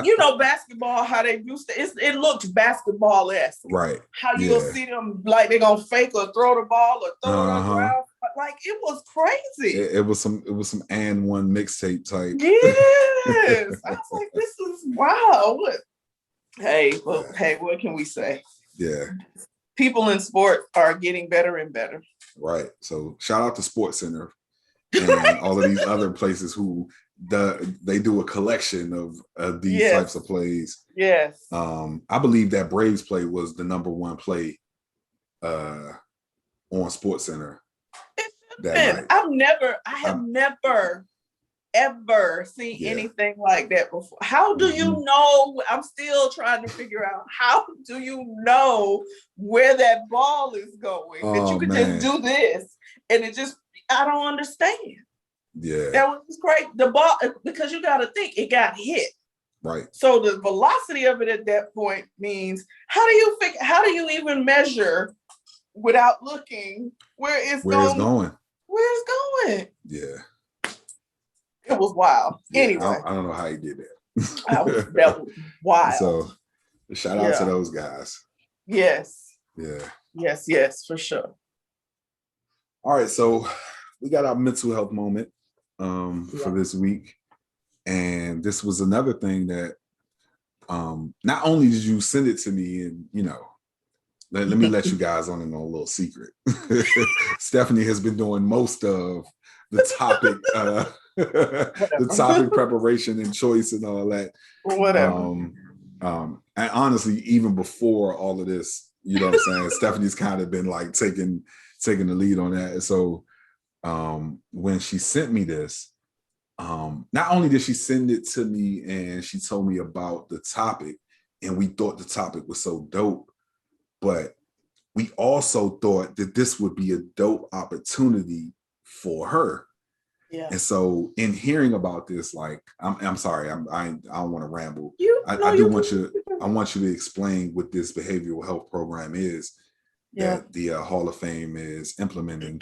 You know, basketball, how they used to, it looked basketball-esque. Right. How you'll see them like they're gonna fake or throw the ball or throw it around. Like it was crazy. It was some and one mixtape type. Yes. I was like, this is wow. What can we say? Yeah. People in sport are getting better and better. Right. So shout out to Sports Center and all of these other places who they do a collection of these types of plays. Yes. I believe that Braves play was the number one play on Sports Center. I have never ever seen anything like that before. How do you know? I'm still trying to figure out, how do you know where that ball is going? That you can just do this and I don't understand. Yeah. That was great. The ball, because you got to think it got hit. Right. So the velocity of it at that point means, how do you even measure without looking where it's going? Where it's going? Yeah. It was wild. Yeah, anyway. I don't know how he did that. That was wild. So shout out to those guys. Yes. Yeah. Yes, for sure. All right. So we got our mental health moment for this week. And this was another thing that not only did you send it to me and, let me let you guys on a little secret. Stephanie has been doing most of the topic, the topic preparation and choice and all that. Whatever. And honestly, even before all of this, you know what I'm saying? Stephanie's kind of been like taking the lead on that. And so when she sent me this, not only did she send it to me and she told me about the topic, and we thought the topic was so dope, but we also thought that this would be a dope opportunity for her. Yeah. And so in hearing about this, like, I'm sorry, I don't want to ramble. I want you to explain what this behavioral health program is that the Hall of Fame is implementing.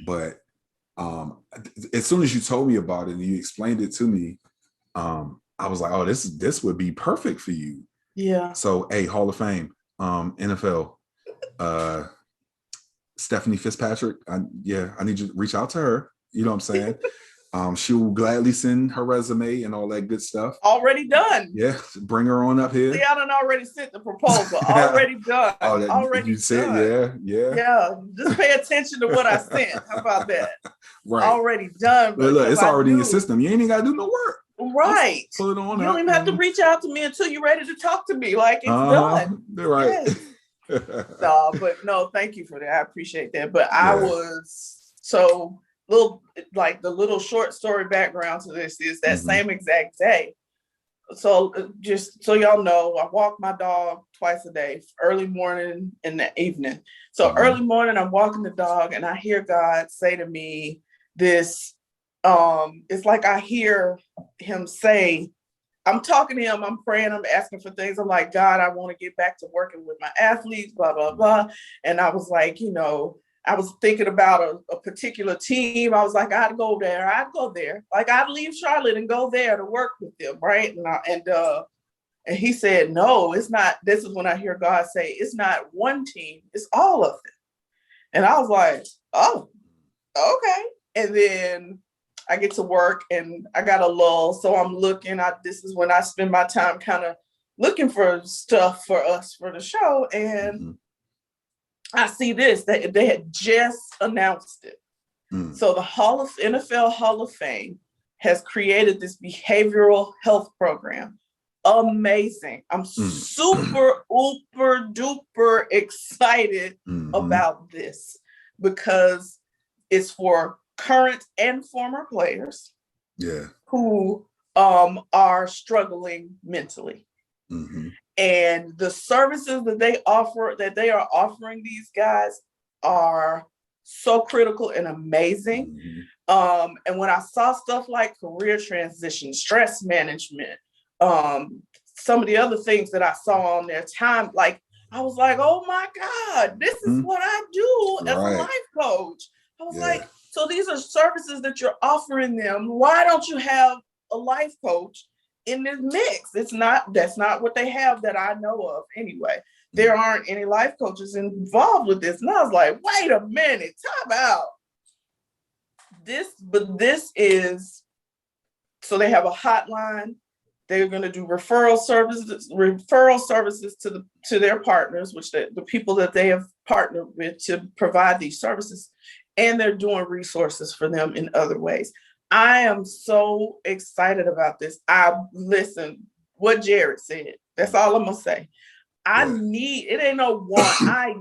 But as soon as you told me about it and you explained it to me, I was like, oh, this would be perfect for you. Yeah. So, hey, Hall of Fame, NFL, Stephanie Fitzpatrick, I need you to reach out to her. You know what I'm saying? She will gladly send her resume and all that good stuff. Already done. Yeah, bring her on up here. See, I done already sent the proposal. Already done. Already you said, done. Yeah. Just pay attention to what I sent. How about that? Right. Already done. But look, it's already in your system. You ain't even got to do no work. Right. Pull it on. You don't even have to reach out to me until you're ready to talk to me. Like, it's done. Right. Yes. But no, thank you for that. I appreciate that. But I was so little, like the little short story background to this is that same exact day. So just so y'all know, I walk my dog twice a day, early morning and the evening. So early morning, I'm walking the dog and I hear God say to me this, it's like I hear him say, I'm talking to him, I'm praying, I'm asking for things. I'm like, God, I want to get back to working with my athletes, blah, blah, blah. And I was like, I was thinking about a particular team. I was like, I'd go there. Like, I'd leave Charlotte and go there to work with them, right? And he said, no, it's not. This is when I hear God say, it's not one team, it's all of them. And I was like, oh, okay. And then I get to work and I got a lull. So I'm looking, this is when I spend my time kind of looking for stuff for us for the show. And I see this, that they had just announced it. So the NFL Hall of Fame has created this behavioral health program. Amazing. I'm super, uber duper excited about this because it's for current and former players who are struggling mentally. And the services that they are offering these guys are so critical and amazing. And when I saw stuff like career transition, stress management, some of the other things that I saw on their time, like I was like, oh my God, this is what I do as a life coach. I was like, so these are services that you're offering them. Why don't you have a life coach in this mix? That's not what they have that I know of anyway. There aren't any life coaches involved with this. And I was like, wait a minute, time out. This is, so they have a hotline. They're going to do referral services to their partners, which the people that they have partnered with to provide these services. And they're doing resources for them in other ways. I am so excited about this. Listen, what Jarrett said, that's all I'm going to say. It ain't no want, I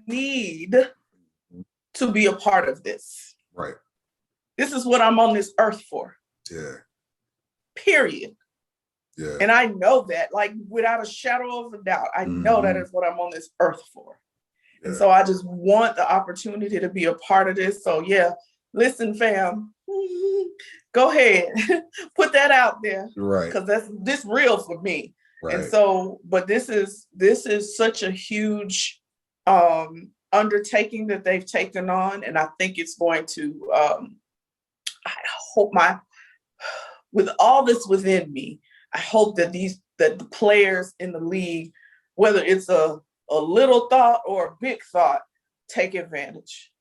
need to be a part of this. Right. This is what I'm on this earth for. Yeah. Period. Yeah. And I know that, like, without a shadow of a doubt, I know that is what I'm on this earth for. Yeah. And so I just want the opportunity to be a part of this. So yeah, listen, fam, go ahead, put that out there. Right. Because this real for me. Right. And so, but this is such a huge undertaking that they've taken on. And I think it's going to, I hope with all this within me, I hope that the players in the league, whether it's a little thought or a big thought, take advantage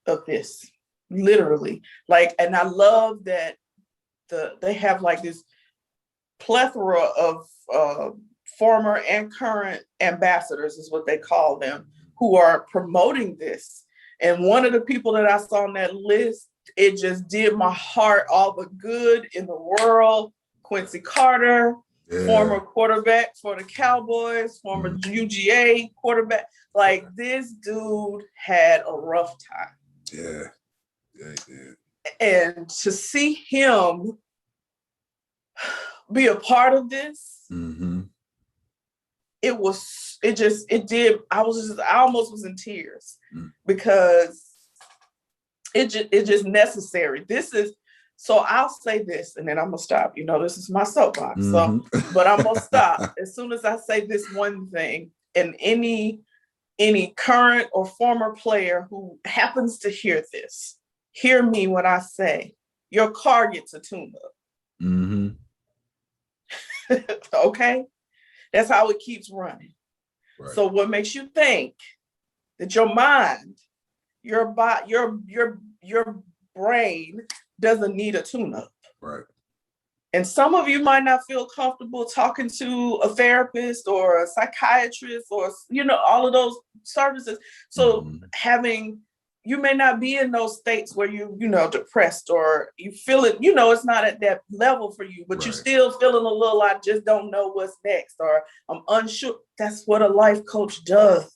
of this, literally. Like, and I love that they have like this plethora of former and current ambassadors, is what they call them, who are promoting this. And one of the people that I saw on that list, it just did my heart all the good in the world. Quincy Carter, former quarterback for the Cowboys, former UGA quarterback. Like, this dude had a rough time. Yeah, he did. And to see him be a part of this, I almost was in tears because It's just necessary. So I'll say this and then I'm gonna stop. This is my soapbox. So, but I'm gonna stop as soon as I say this one thing. And any current or former player who happens to hear this, hear me when I say your car gets a tune-up. Okay, that's how it keeps running. Right. So what makes you think that your mind, your brain doesn't need a tune-up? Right. And some of you might not feel comfortable talking to a therapist or a psychiatrist or all of those services. So you may not be in those states where you depressed or you feel it, it's not at that level for you, but you're still feeling a little, I just don't know what's next, or I'm unsure. That's what a life coach does.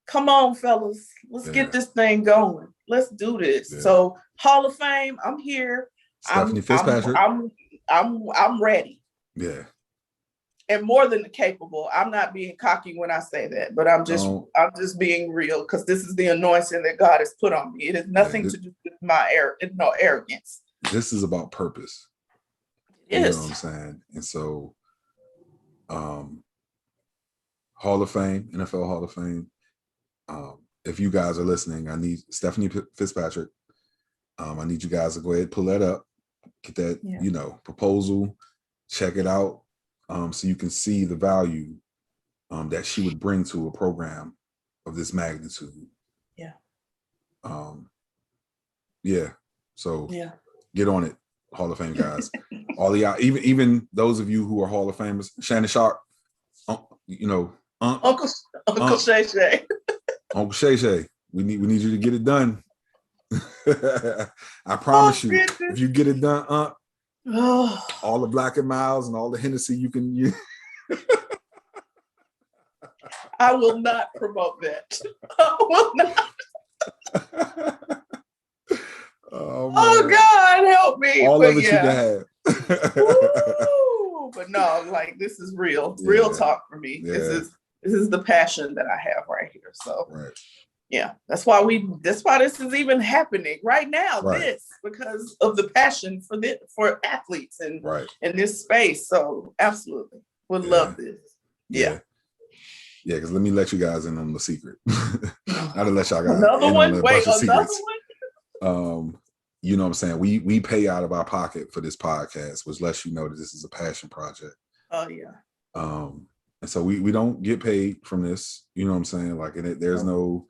Come on, fellas, let's get this thing going. Let's do this. Yeah. So Hall of Fame, I'm here. Stephanie Fitzpatrick. I'm ready. Yeah. And more than capable. I'm not being cocky when I say that, but I'm just being real, because this is the anointing that God has put on me. It has nothing to do with my arrogance. This is about purpose. Yes. You know what I'm saying? And so Hall of Fame, NFL Hall of Fame. If you guys are listening, I need Stephanie Fitzpatrick. I need you guys to go ahead and pull that up, get that, proposal, check it out. So you can see the value that she would bring to a program of this magnitude. Yeah. So get on it, Hall of Fame guys. All of y'all, even those of you who are Hall of Famers, Shannon Sharp, Uncle Shay Shay. Uncle Shay Shay, we need you to get it done. I promise you, if you get it done, all the Black and Miles and all the Hennessy you can use. I will not promote that. I will not. Oh God, help me. All of it you can have. But no, this is real talk for me. Yeah. This is the passion that I have right here. So yeah, that's why this is even happening right now. This because of the passion for athletes and in this space. So absolutely would love this. Yeah, because let me let you guys in on the secret. I to let y'all guys another one. Wait, another one. You know what I'm saying? We pay out of our pocket for this podcast, which lets you know that this is a passion project. Oh yeah. And so we don't get paid from this. You know what I'm saying? There's no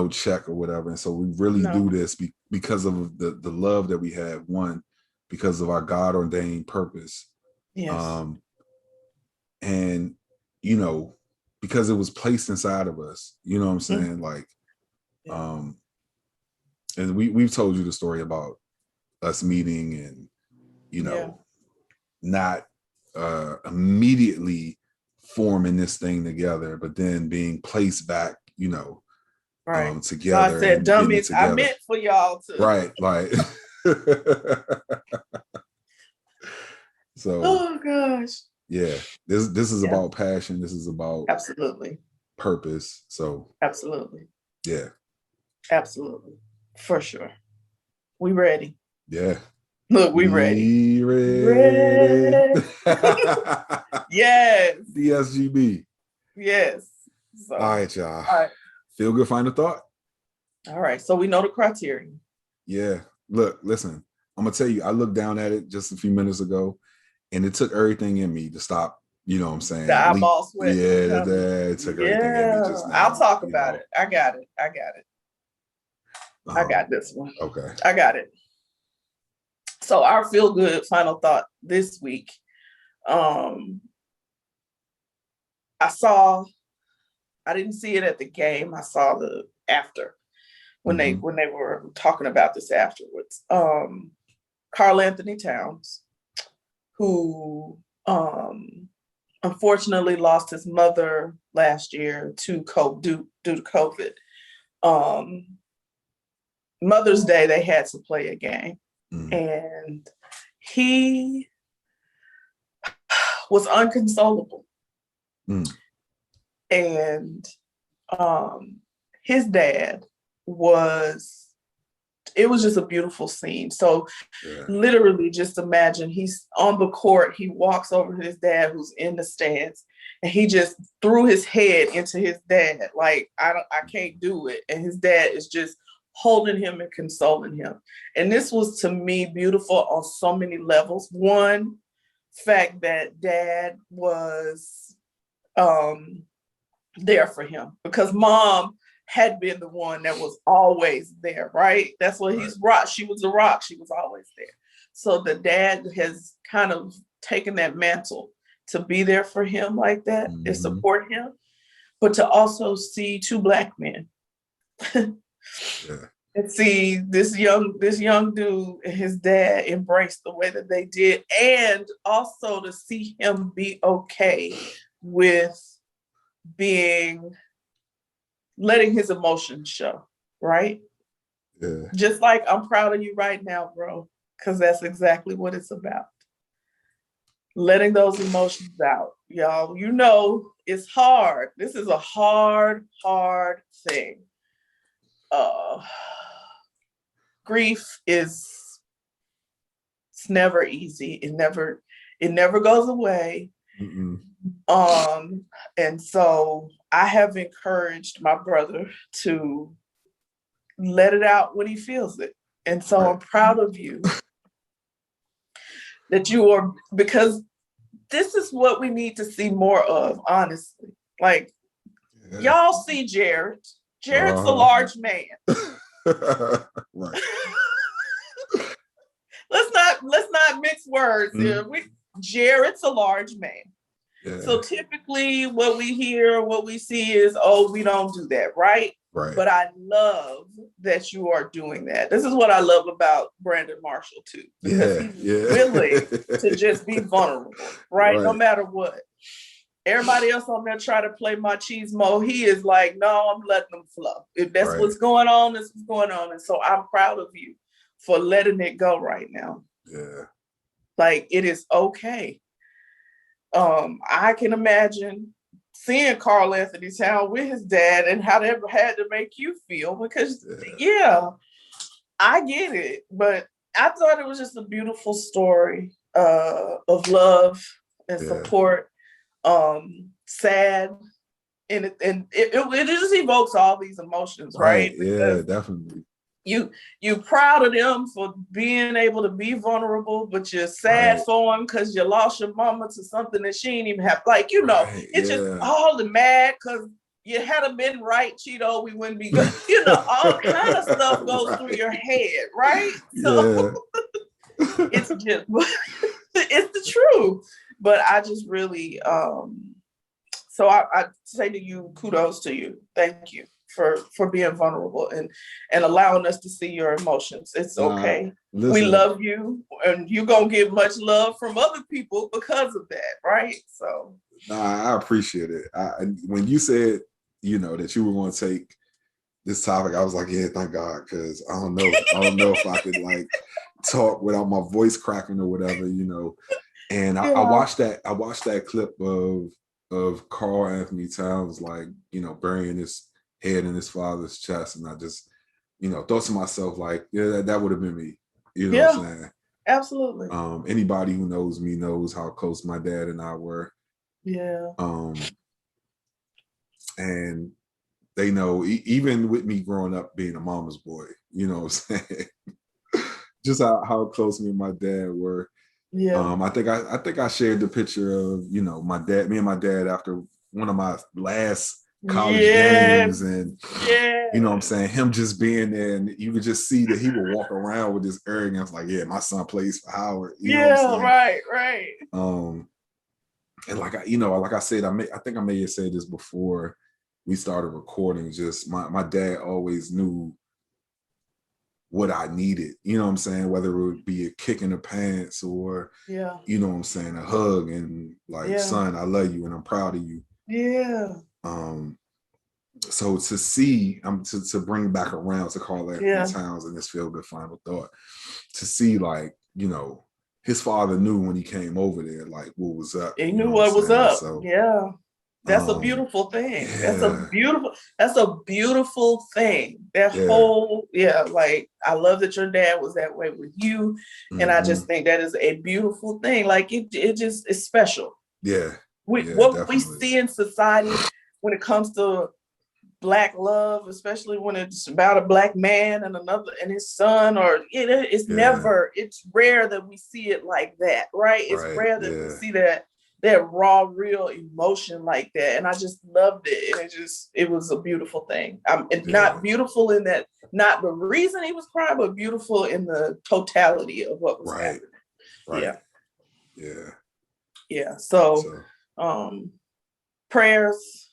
check or whatever. And so we really do this because of the love that we have. One, because of our God ordained purpose. Yes. And because it was placed inside of us. You know what I'm saying? And we've told you the story about us meeting and not immediately forming this thing together, but then being placed back, together. God said, dummies, I meant for y'all to. Right. So. Oh gosh. Yeah. This is about passion. This is about absolutely purpose. So. Absolutely. Yeah. Absolutely. For sure. We ready. Yeah. Look, we ready. Ready. Yes. DSGB. Yes. So, all right, y'all. All right. Feel good, final thought. All right. So we know the criteria. Yeah. Look, listen, I'm going to tell you, I looked down at it just a few minutes ago and it took everything in me to stop. You know what I'm saying? The eyeball sweat. Yeah, it took everything in me just now. I'll talk about it. I got it. I got this one. Okay. I got it. So our feel good final thought this week. I didn't see it at the game. I saw the after when they were talking about this afterwards. Karl-Anthony Towns, who unfortunately lost his mother last year due to COVID. Mother's Day, they had to play a game. And he was unconsolable. And his dad it was just a beautiful scene. So literally just imagine he's on the court, he walks over to his dad who's in the stands, and he just threw his head into his dad like, I can't do it, and his dad is just holding him and consoling him. And this was, to me, beautiful on so many levels. One, fact that dad was there for him, because mom had been the one that was always there, right? That's what he's rock. She was a rock. She was always there. So the dad has kind of taken that mantle to be there for him like that and support him, but to also see two Black men and see this young dude and his dad embrace the way that they did, and also to see him be okay with letting his emotions show, right? Yeah. Just like, I'm proud of you right now, bro, because that's exactly what it's about. Letting those emotions out, y'all. You know, it's hard. This is a hard thing. Grief it's never easy. It never goes away. And so I have encouraged my brother to let it out when he feels it. And so I'm proud of you that you are, because this is what we need to see more of, honestly. Like, y'all see Jarrett. Jarrett's a large man. Right. Let's not mix words here. Jarrett's a large man. Yeah. So typically what we hear, what we see is, oh, we don't do that, right? Right. But I love that you are doing that. This is what I love about Brandon Marshall too, because he's willing to just be vulnerable, right? No matter what. Everybody else on there try to play machismo. He is like, no, I'm letting them flow. If that's what's going on, this is going on. And so I'm proud of you for letting it go right now. Yeah. Like, it is okay. I can imagine seeing Karl-Anthony Towns with his dad and how that had to make you feel, because I get it, but I thought it was just a beautiful story of love and support. Sad, and it just evokes all these emotions, right? Yeah, definitely. You proud of them for being able to be vulnerable, but you're sad for them because you lost your mama to something that she ain't even have. Like, you know, it's just all the mad because you had been right, Cheeto, we wouldn't be good. You know, all kind of stuff goes through your head, right? So it's just it's the truth. But I just really so I say to you, kudos to you. Thank you for being vulnerable and allowing us to see your emotions. It's okay. Listen, we love you, and you're gonna get much love from other people because of that, right? So I appreciate it. When you said, you know, that you were going to take this topic, I was like, yeah, thank God, because I don't know if I could like talk without my voice cracking or whatever, you know. And I watched that clip of Karl-Anthony Towns, like, you know, burying his head in his father's chest, and I just, you know, thought to myself, like, yeah, that would have been me. You know what I'm saying? Absolutely. Anybody who knows me knows how close my dad and I were. Yeah. And they know, even with me growing up being a mama's boy, you know what I'm saying? Just how close me and my dad were. Yeah. I think I shared the picture of, you know, me and my dad after one of my last college games, and you know what I'm saying, him just being there, and you could just see that he would walk around with this arrogance, like, yeah, my son plays for Howard. You know what I'm saying? Right. And like I said, I think I may have said this before we started recording. Just my dad always knew what I needed, you know what I'm saying? Whether it would be a kick in the pants or, you know what I'm saying, a hug, and like, son, I love you and I'm proud of you. Yeah. So to see, to bring back around to Karl-Anthony Towns and this feel good final thought, to see, like, you know, his father knew when he came over there, like, what was up. He knew what was up. So, That's a beautiful thing. Yeah. That's a beautiful thing. That whole, like, I love that your dad was that way with you. And I just think that is a beautiful thing. Like it just is special. Yeah. What definitely. we see in society when it comes to Black love, especially when it's about a Black man and his son, or it's rare that we see it like that, right? It's rare that we see that raw, real emotion like that. And I just loved it. And it was a beautiful thing. It's not beautiful in that, not the reason he was crying, but beautiful in the totality of what was happening. Right. Yeah. So prayers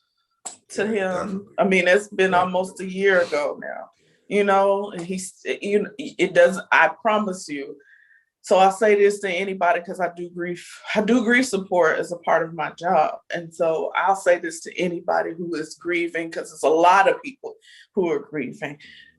to him. Definitely. I mean, it's been almost a year ago now, and it doesn't, I promise you. So I say this to anybody because I do grief support as a part of my job. And so I'll say this to anybody who is grieving, because it's a lot of people who are grieving.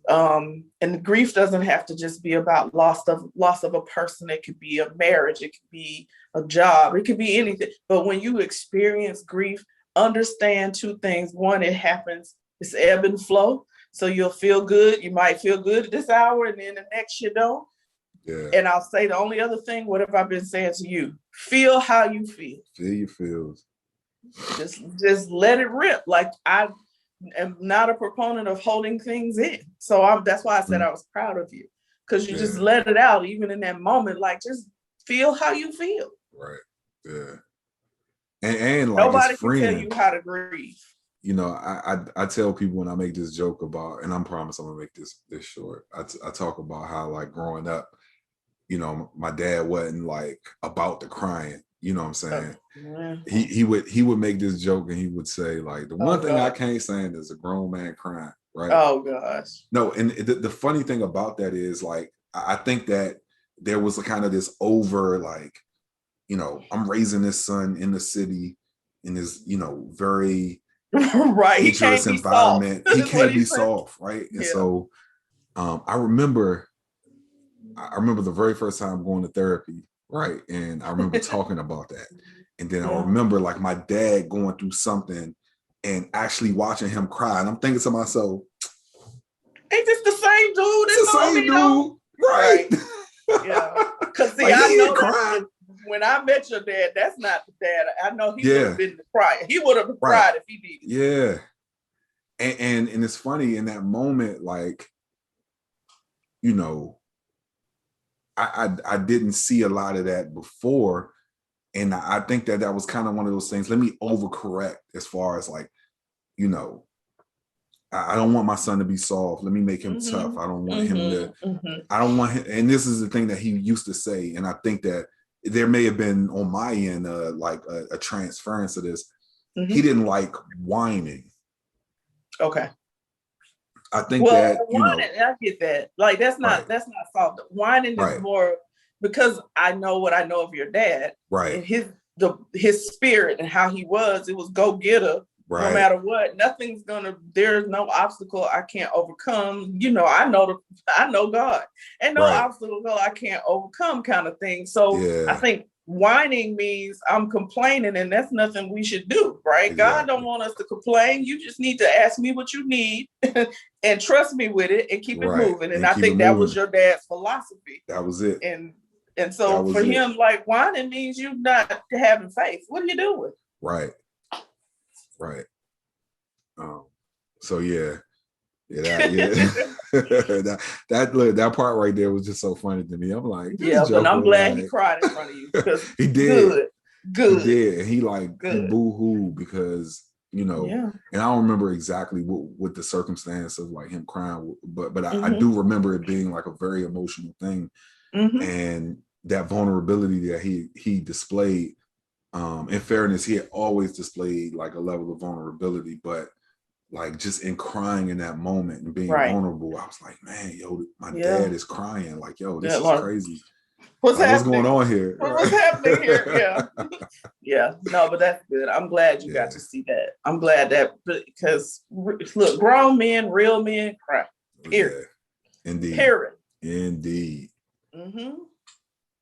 And grief doesn't have to just be about loss of a person. It could be a marriage. It could be a job. It could be anything. But when you experience grief, understand two things. One, it happens. It's ebb and flow. So you'll feel good. You might feel good at this hour, and then the next you don't. Yeah. And I'll say the only other thing, what have I been saying to you? Feel how you feel. Feel your feels. Just let it rip. Like, I am not a proponent of holding things in. So that's why I said I was proud of you, because you just let it out, even in that moment. Like, just feel how you feel. Right. Yeah. And like, nobody can tell you how to grieve. I tell people when I make this joke about, and I promise I'm gonna make this short. I talk about how, like, growing up, my dad wasn't like about the crying. You know what I'm saying? He would make this joke, and he would say, like, the one thing I can't stand is a grown man crying. Right? Oh gosh. No, and the funny thing about that is, like, I think that there was a kind of this over, like, I'm raising this son in the city in this, very dangerous environment. He can't be soft, right? And so I remember the very first time going to therapy, right? And I remember talking about that. And then I remember, like, my dad going through something and actually watching him cry. And I'm thinking to myself, ain't this the same dude? It's the same dude. Right. Yeah. Because see, like, I know crying. When I met your dad, that's not the dad. I know he would have been the crier. He would have cried if he did. Yeah. And it's funny in that moment, like, I didn't see a lot of that before. And I think that was kind of one of those things. Let me overcorrect as far as, like, I don't want my son to be soft. Let me make him tough. I don't want him to, I don't want him. And this is the thing that he used to say. And I think that there may have been on my end, like a transference of this. He didn't like whining. Okay. I think that, whining, I get that. Like, that's not soft. Whining is more because I know what I know of your dad. Right. And his spirit and how he was, it was go getter. Right. No matter what, there's no obstacle I can't overcome. I know God, and no obstacle I can't overcome, kind of thing. So I think whining means I'm complaining, and that's nothing we should do, right? Exactly. God don't want us to complain. You just need to ask me what you need and trust me with it and keep it moving. And I think that was your dad's philosophy. That was it. And so for him, like, whining means you not having faith. What are you doing? Right. So that part right there was just so funny to me. I'm like, but I'm glad he cried in front of you. He did. Good. He did. And he boo-hoo because, and I don't remember exactly what the circumstance of, like, him crying, but I do remember it being, like, a very emotional thing. And that vulnerability that he displayed. In fairness, he had always displayed, like, a level of vulnerability, but, like, just in crying in that moment and being vulnerable, I was like, man, my dad is crying. Like, this is crazy. What's going on here? What's happening here? Yeah. No, but that's good. I'm glad you got to see that. I'm glad that, because look, grown men, real men cry. Period. Yeah. Indeed. Period. Indeed.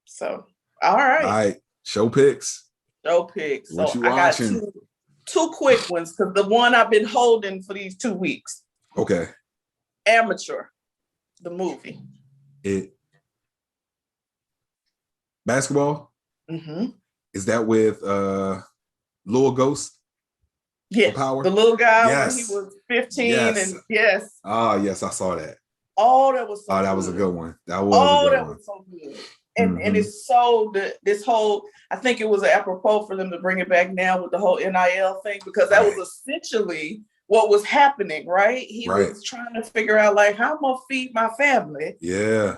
So, all right. Show picks. What you watching? two quick ones, because the one I've been holding for these 2 weeks. Okay. Amateur, the movie. Basketball? Mm-hmm. Is that with Lil Ghost? Yes, Power? the little guy Yes. when he was 15, Yes. and yes. Ah, yes, I saw that. Oh, that was so Oh, that good. was a good one. That was a good one. Was so good. And it's so this whole, I think it was apropos for them to bring it back now with the whole NIL thing, because that was essentially what was happening, right? He was trying to figure out, like, how I'm gonna feed my family. Yeah.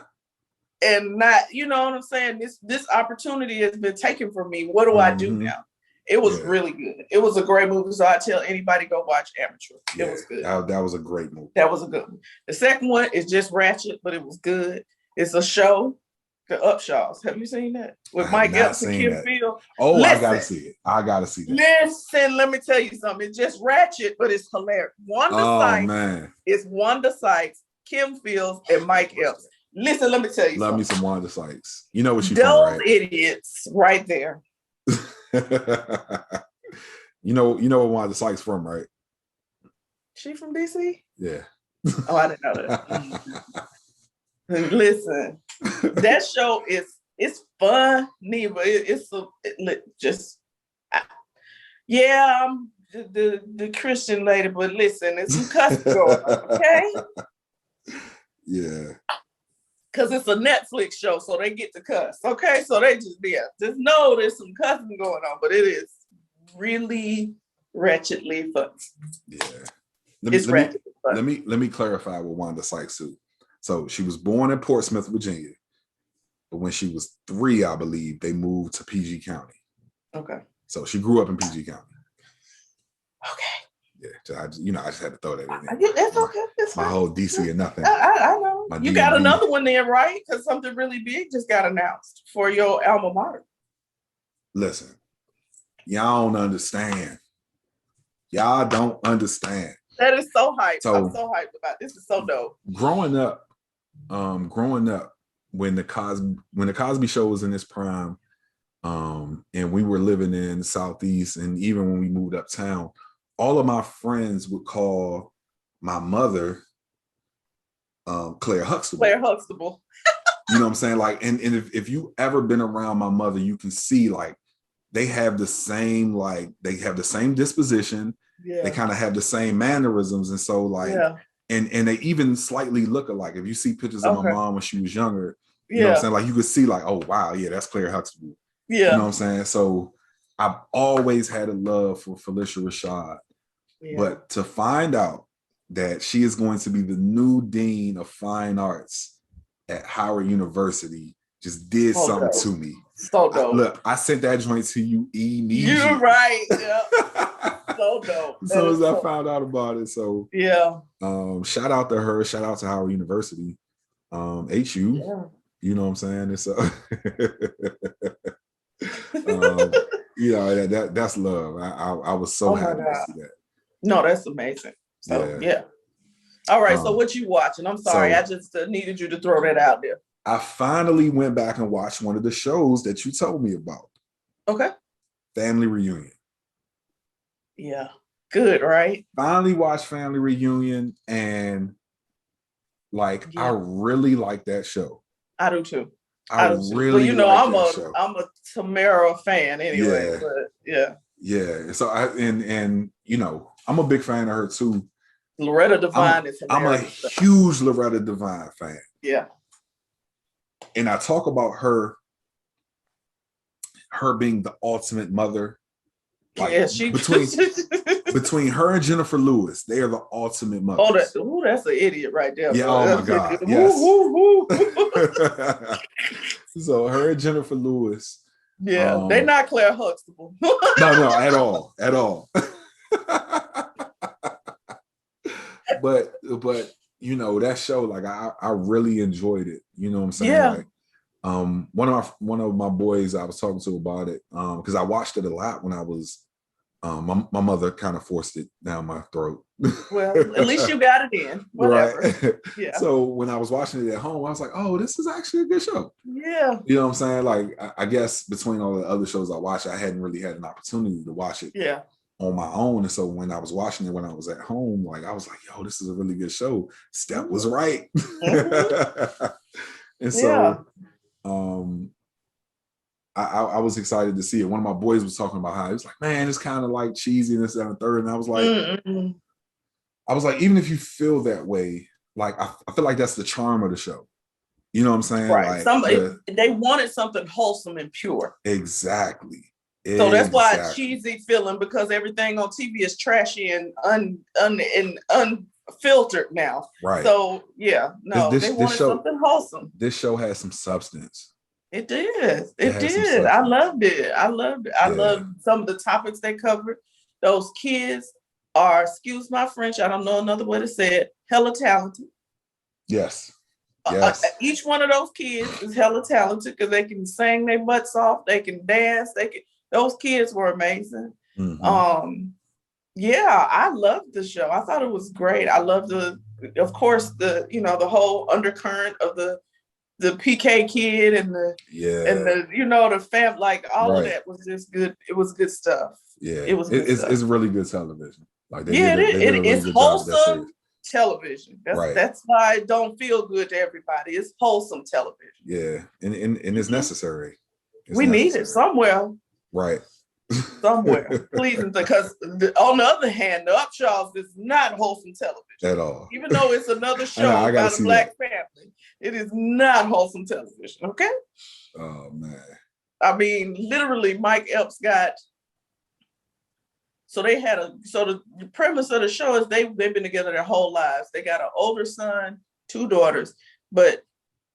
And not, you know what I'm saying? This opportunity has been taken from me. What do I do now? It was really good. It was a great movie. So I tell anybody, go watch Amateur. It was good. That was a great movie. That was a good one. The second one is just ratchet, but it was good. It's a show, The Upshaws. Have you seen that? With Mike Epps and Kim Field. Oh, listen, I gotta see it. I gotta see that. Listen, let me tell you something. It's just ratchet, but it's hilarious. It's Wanda Sykes, Kim Fields, and Mike Epps. Listen, let me tell you something. Me some Wanda Sykes. You know what she's those from, right? Idiots right there. you know what Wanda Sykes from, right? She from DC? Yeah. Oh, I didn't know that. Listen, that show it's funny, but I'm the Christian lady, but listen, it's some cussing going on, okay? Yeah. Because it's a Netflix show, so they get to cuss, okay? So they just know there's some cussing going on, but it is really wretchedly fun. Yeah. Let me clarify with Wanda Sykes too. So she was born in Portsmouth, Virginia, but when she was 3, I believe, they moved to PG County. Okay. So she grew up in PG County. Okay. Yeah, I just had to throw that in there. It's okay. It's my whole DC and nothing. I know. You got another one there, right? Because something really big just got announced for your alma mater. Listen, y'all don't understand. Y'all don't understand. That is so hyped. I'm so hyped about it. This is so dope. Growing up, when the Cosby Show was in its prime, and we were living in the Southeast, and even when we moved uptown, all of my friends would call my mother Claire Huxtable. Claire Huxtable. You know what I'm saying? Like, and if you ever been around my mother, you can see, like, they have the same disposition. Yeah. They kind of have the same mannerisms. And so, like, and they even slightly look alike. If you see pictures of my mom when she was younger, you know what I'm saying? Like, you could see, like, oh, wow, yeah, that's Claire Huxtable. Yeah. You know what I'm saying? So I've always had a love for Felicia Rashad. Yeah. But to find out that she is going to be the new dean of fine arts at Howard University just did something to me. So dope. Look, I sent that joint to you immediately. You're right. Yeah. So dope. As soon as I found out about it. So yeah. Shout out to her. Shout out to Howard University. HU. Yeah. You know what I'm saying? It's that's love. I was so happy to see that. No, that's amazing. So yeah. All right. So what you watching? I'm sorry. I just needed you to throw that out there. I finally went back and watched one of the shows that you told me about. Okay. Family Reunion. Yeah. Good, right? Finally watched Family Reunion, and I really like that show. I do too. I really like I'm a Tamara fan anyway. Yeah. But yeah. Yeah. So I'm a big fan of her too. Loretta Devine is hilarious. I'm a huge Loretta Devine fan. Yeah. And I talk about her being the ultimate mother. Between her and Jennifer Lewis, they are the ultimate mothers. That's an idiot right there. Yeah, bro. Oh my God. Yes. So her and Jennifer Lewis. Yeah, they're not Claire Huxtable. No, at all. But that show, I really enjoyed it. You know what I'm saying? Yeah. One of my boys I was talking to about it, because I watched it a lot when I was my mother kind of forced it down my throat. Well, at least you got it in. Whatever. Right. Yeah. So when I was watching it at home, I was like, oh, this is actually a good show. Yeah. You know what I'm saying? Like, I guess between all the other shows I watched, I hadn't really had an opportunity to watch it. Yeah. on my own. And so when I was watching it when I was at home, like I was like, yo, this is a really good show. Step was right. And so I was excited to see it. One of my boys was talking about how he was like, man, it's kind of like cheesy and this, that, and the third. And I was like, even if you feel that way, like I feel like that's the charm of the show. You know what I'm saying? Right. Like they wanted something wholesome and pure. Exactly. So that's why it's cheesy feeling, because everything on TV is trashy and unfiltered now. Right. So yeah, no, they wanted something wholesome. This show has some substance. It did. It did. I loved it. I loved some of the topics they covered. Those kids are, excuse my French, I don't know another way to say it, hella talented. Yes. Each one of those kids is hella talented because they can sing their butts off, they can dance, those kids were amazing. Yeah, I loved the show. I thought it was great. I loved of course, the whole undercurrent of the PK kid and the the fam, like all of that was just good. It was good stuff. Yeah, it was. It's really good television. Like it's wholesome television. That's why it don't feel good to everybody. It's wholesome television. Yeah, and it's necessary. We need it somewhere. Right. Somewhere, please, because on the other hand, the Upshaws is not wholesome television at all. Even though it's another show about a black family, it is not wholesome television. Okay. Oh man. I mean, literally, Mike Epps got. So the premise of the show is they've been together their whole lives. They got an older son, 2 daughters, but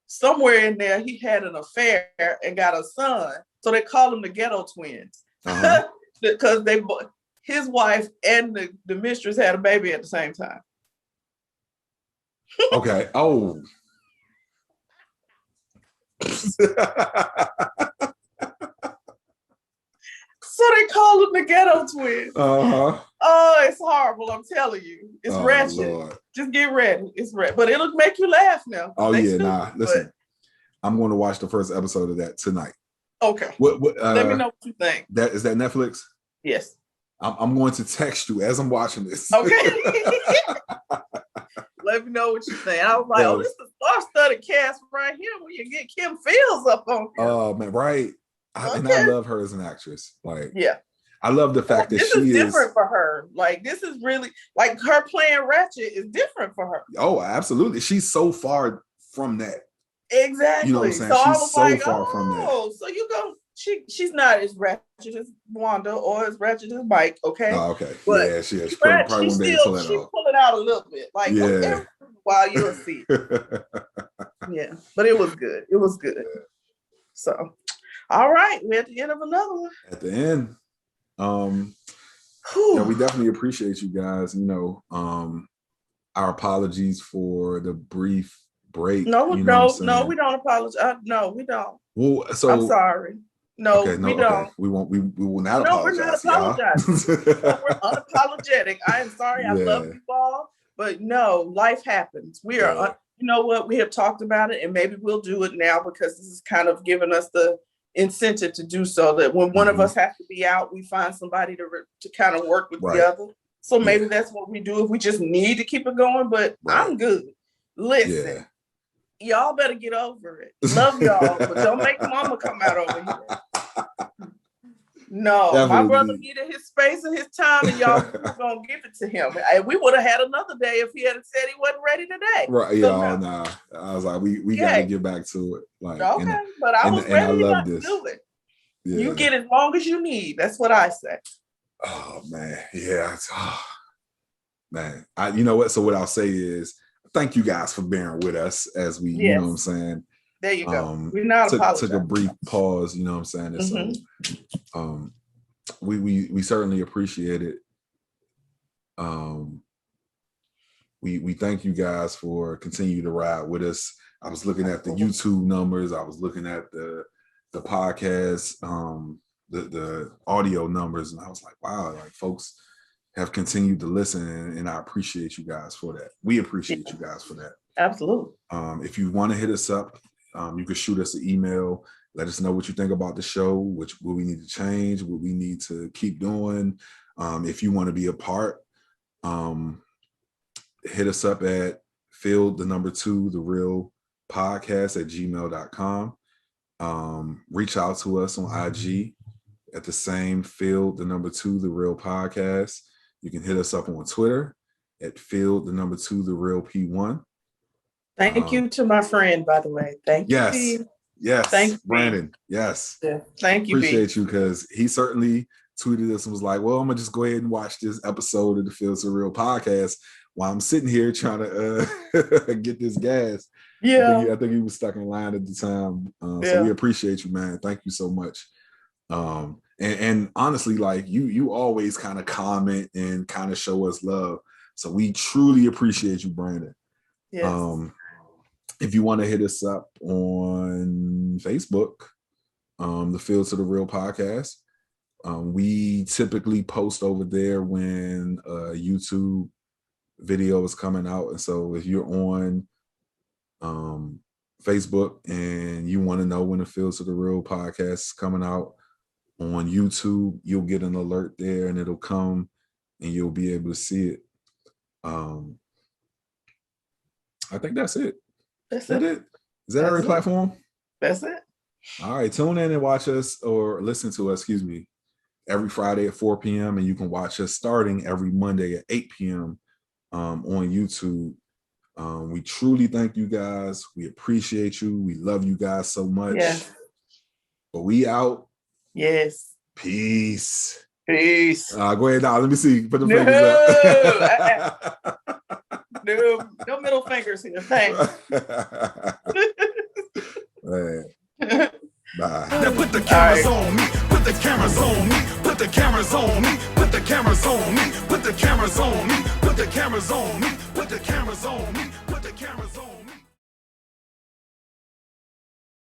somewhere in there he had an affair and got a son. So they call them the ghetto twins. Because his wife and the mistress had a baby at the same time. Okay. Oh. So they call them the ghetto twins. Oh, it's horrible. I'm telling you. It's ratchet. Lord. Just get ready. It's ratchet. But it'll make you laugh now. Oh, yeah. Listen, I'm going to watch the first episode of that tonight. Okay. Let me know what you think. Is that Netflix? Yes. I'm going to text you as I'm watching this. Okay. Let me know what you think. I was like, this is the star-studded cast right here when you get Kim Fields up on here. Oh, man, right. And I love her as an actress. Like, yeah. I love the fact that this is different for her. Like, this is really, like, her playing Ratchet is different for her. Oh, absolutely. She's so far from that. Exactly. You know what I'm saying? So she's so far from that. So you go, she's not as ratchet as Wanda or as ratchet as Mike, okay? Oh, okay. But yeah, she probably won't be able to pull it off. She's pulling out a little bit. Like, every while you'll see. Yeah, but it was good. It was good. So, all right, we're at the end of another one. At the end. We definitely appreciate you guys. Our apologies for the brief break. No, we don't apologize. No, we don't. Well, so I'm sorry. No, we don't. Okay. We won't. We will not apologize. No, we're not apologizing. We're unapologetic. I am sorry. I love you all, but no, life happens. We are. You know what? We have talked about it, and maybe we'll do it now because this is kind of giving us the incentive to do so. That when one of us has to be out, we find somebody to kind of work with the other. So maybe that's what we do if we just need to keep it going. But I'm good. Listen. Yeah. Y'all better get over it. Love y'all, but don't make mama come out over here. No, definitely. My brother needed his space and his time, and y'all were gonna give it to him. We would have had another day if he had said he wasn't ready today. Right? Yeah. Nah. I was like, we gotta get back to it. Like, okay, but I was ready to do it. Yeah. You get as long as you need. That's what I say. Oh man, yeah. Man, you know what? So what I'll say is, thank you guys for bearing with us as we, you know what I'm saying? There you go. We're not apologizing. Took a brief pause, you know what I'm saying? And so we certainly appreciate it. We thank you guys for continuing to ride with us. I was looking at the YouTube numbers, I was looking at the podcast, the audio numbers, and I was like, wow, like folks have continued to listen, and I appreciate you guys for that. We appreciate you guys for that. Absolutely. If you want to hit us up, you can shoot us an email Let us know what you think about the show, what we need to change, what we need to keep doing. If you want to be a part, hit us up at field2thereal.podcast@gmail.com. Reach out to us on IG at the same field2thereal.podcast. You can hit us up on Twitter at field2thereal.P1. Thank you to my friend, by the way. Thank you. Yes. B. Yes. Thank Brandon. B. Yes. Yeah. Thank you. Appreciate you, because he certainly tweeted us and was like, well, I'm gonna just go ahead and watch this episode of the Field to Real podcast while I'm sitting here trying to get this gas. Yeah. I think he was stuck in line at the time. So we appreciate you, man. Thank you so much. And honestly, like you always kind of comment and kind of show us love. So we truly appreciate you, Brandon. Yes. If you want to hit us up on Facebook, the Field to the Real podcast, we typically post over there when a YouTube video is coming out. And so if you're on Facebook and you want to know when the Field to the Real podcast is coming out on YouTube, you'll get an alert there and it'll come and you'll be able to see it. I think that's it. Is that every platform? That's it. All right, tune in and watch us, or listen to us, every Friday at 4 p.m. And you can watch us starting every Monday at 8 p.m. On YouTube. We truly thank you guys. We appreciate you. We love you guys so much. Yes. But we out. Yes. Peace. Peace. Go ahead now. Let me see. Put the fingers up. No middle fingers here. Thanks. Man. Bye. Now put the cameras on me, put the cameras on me, put the cameras on me, put the cameras on me, put the cameras on me, put the cameras on me, put the cameras on me.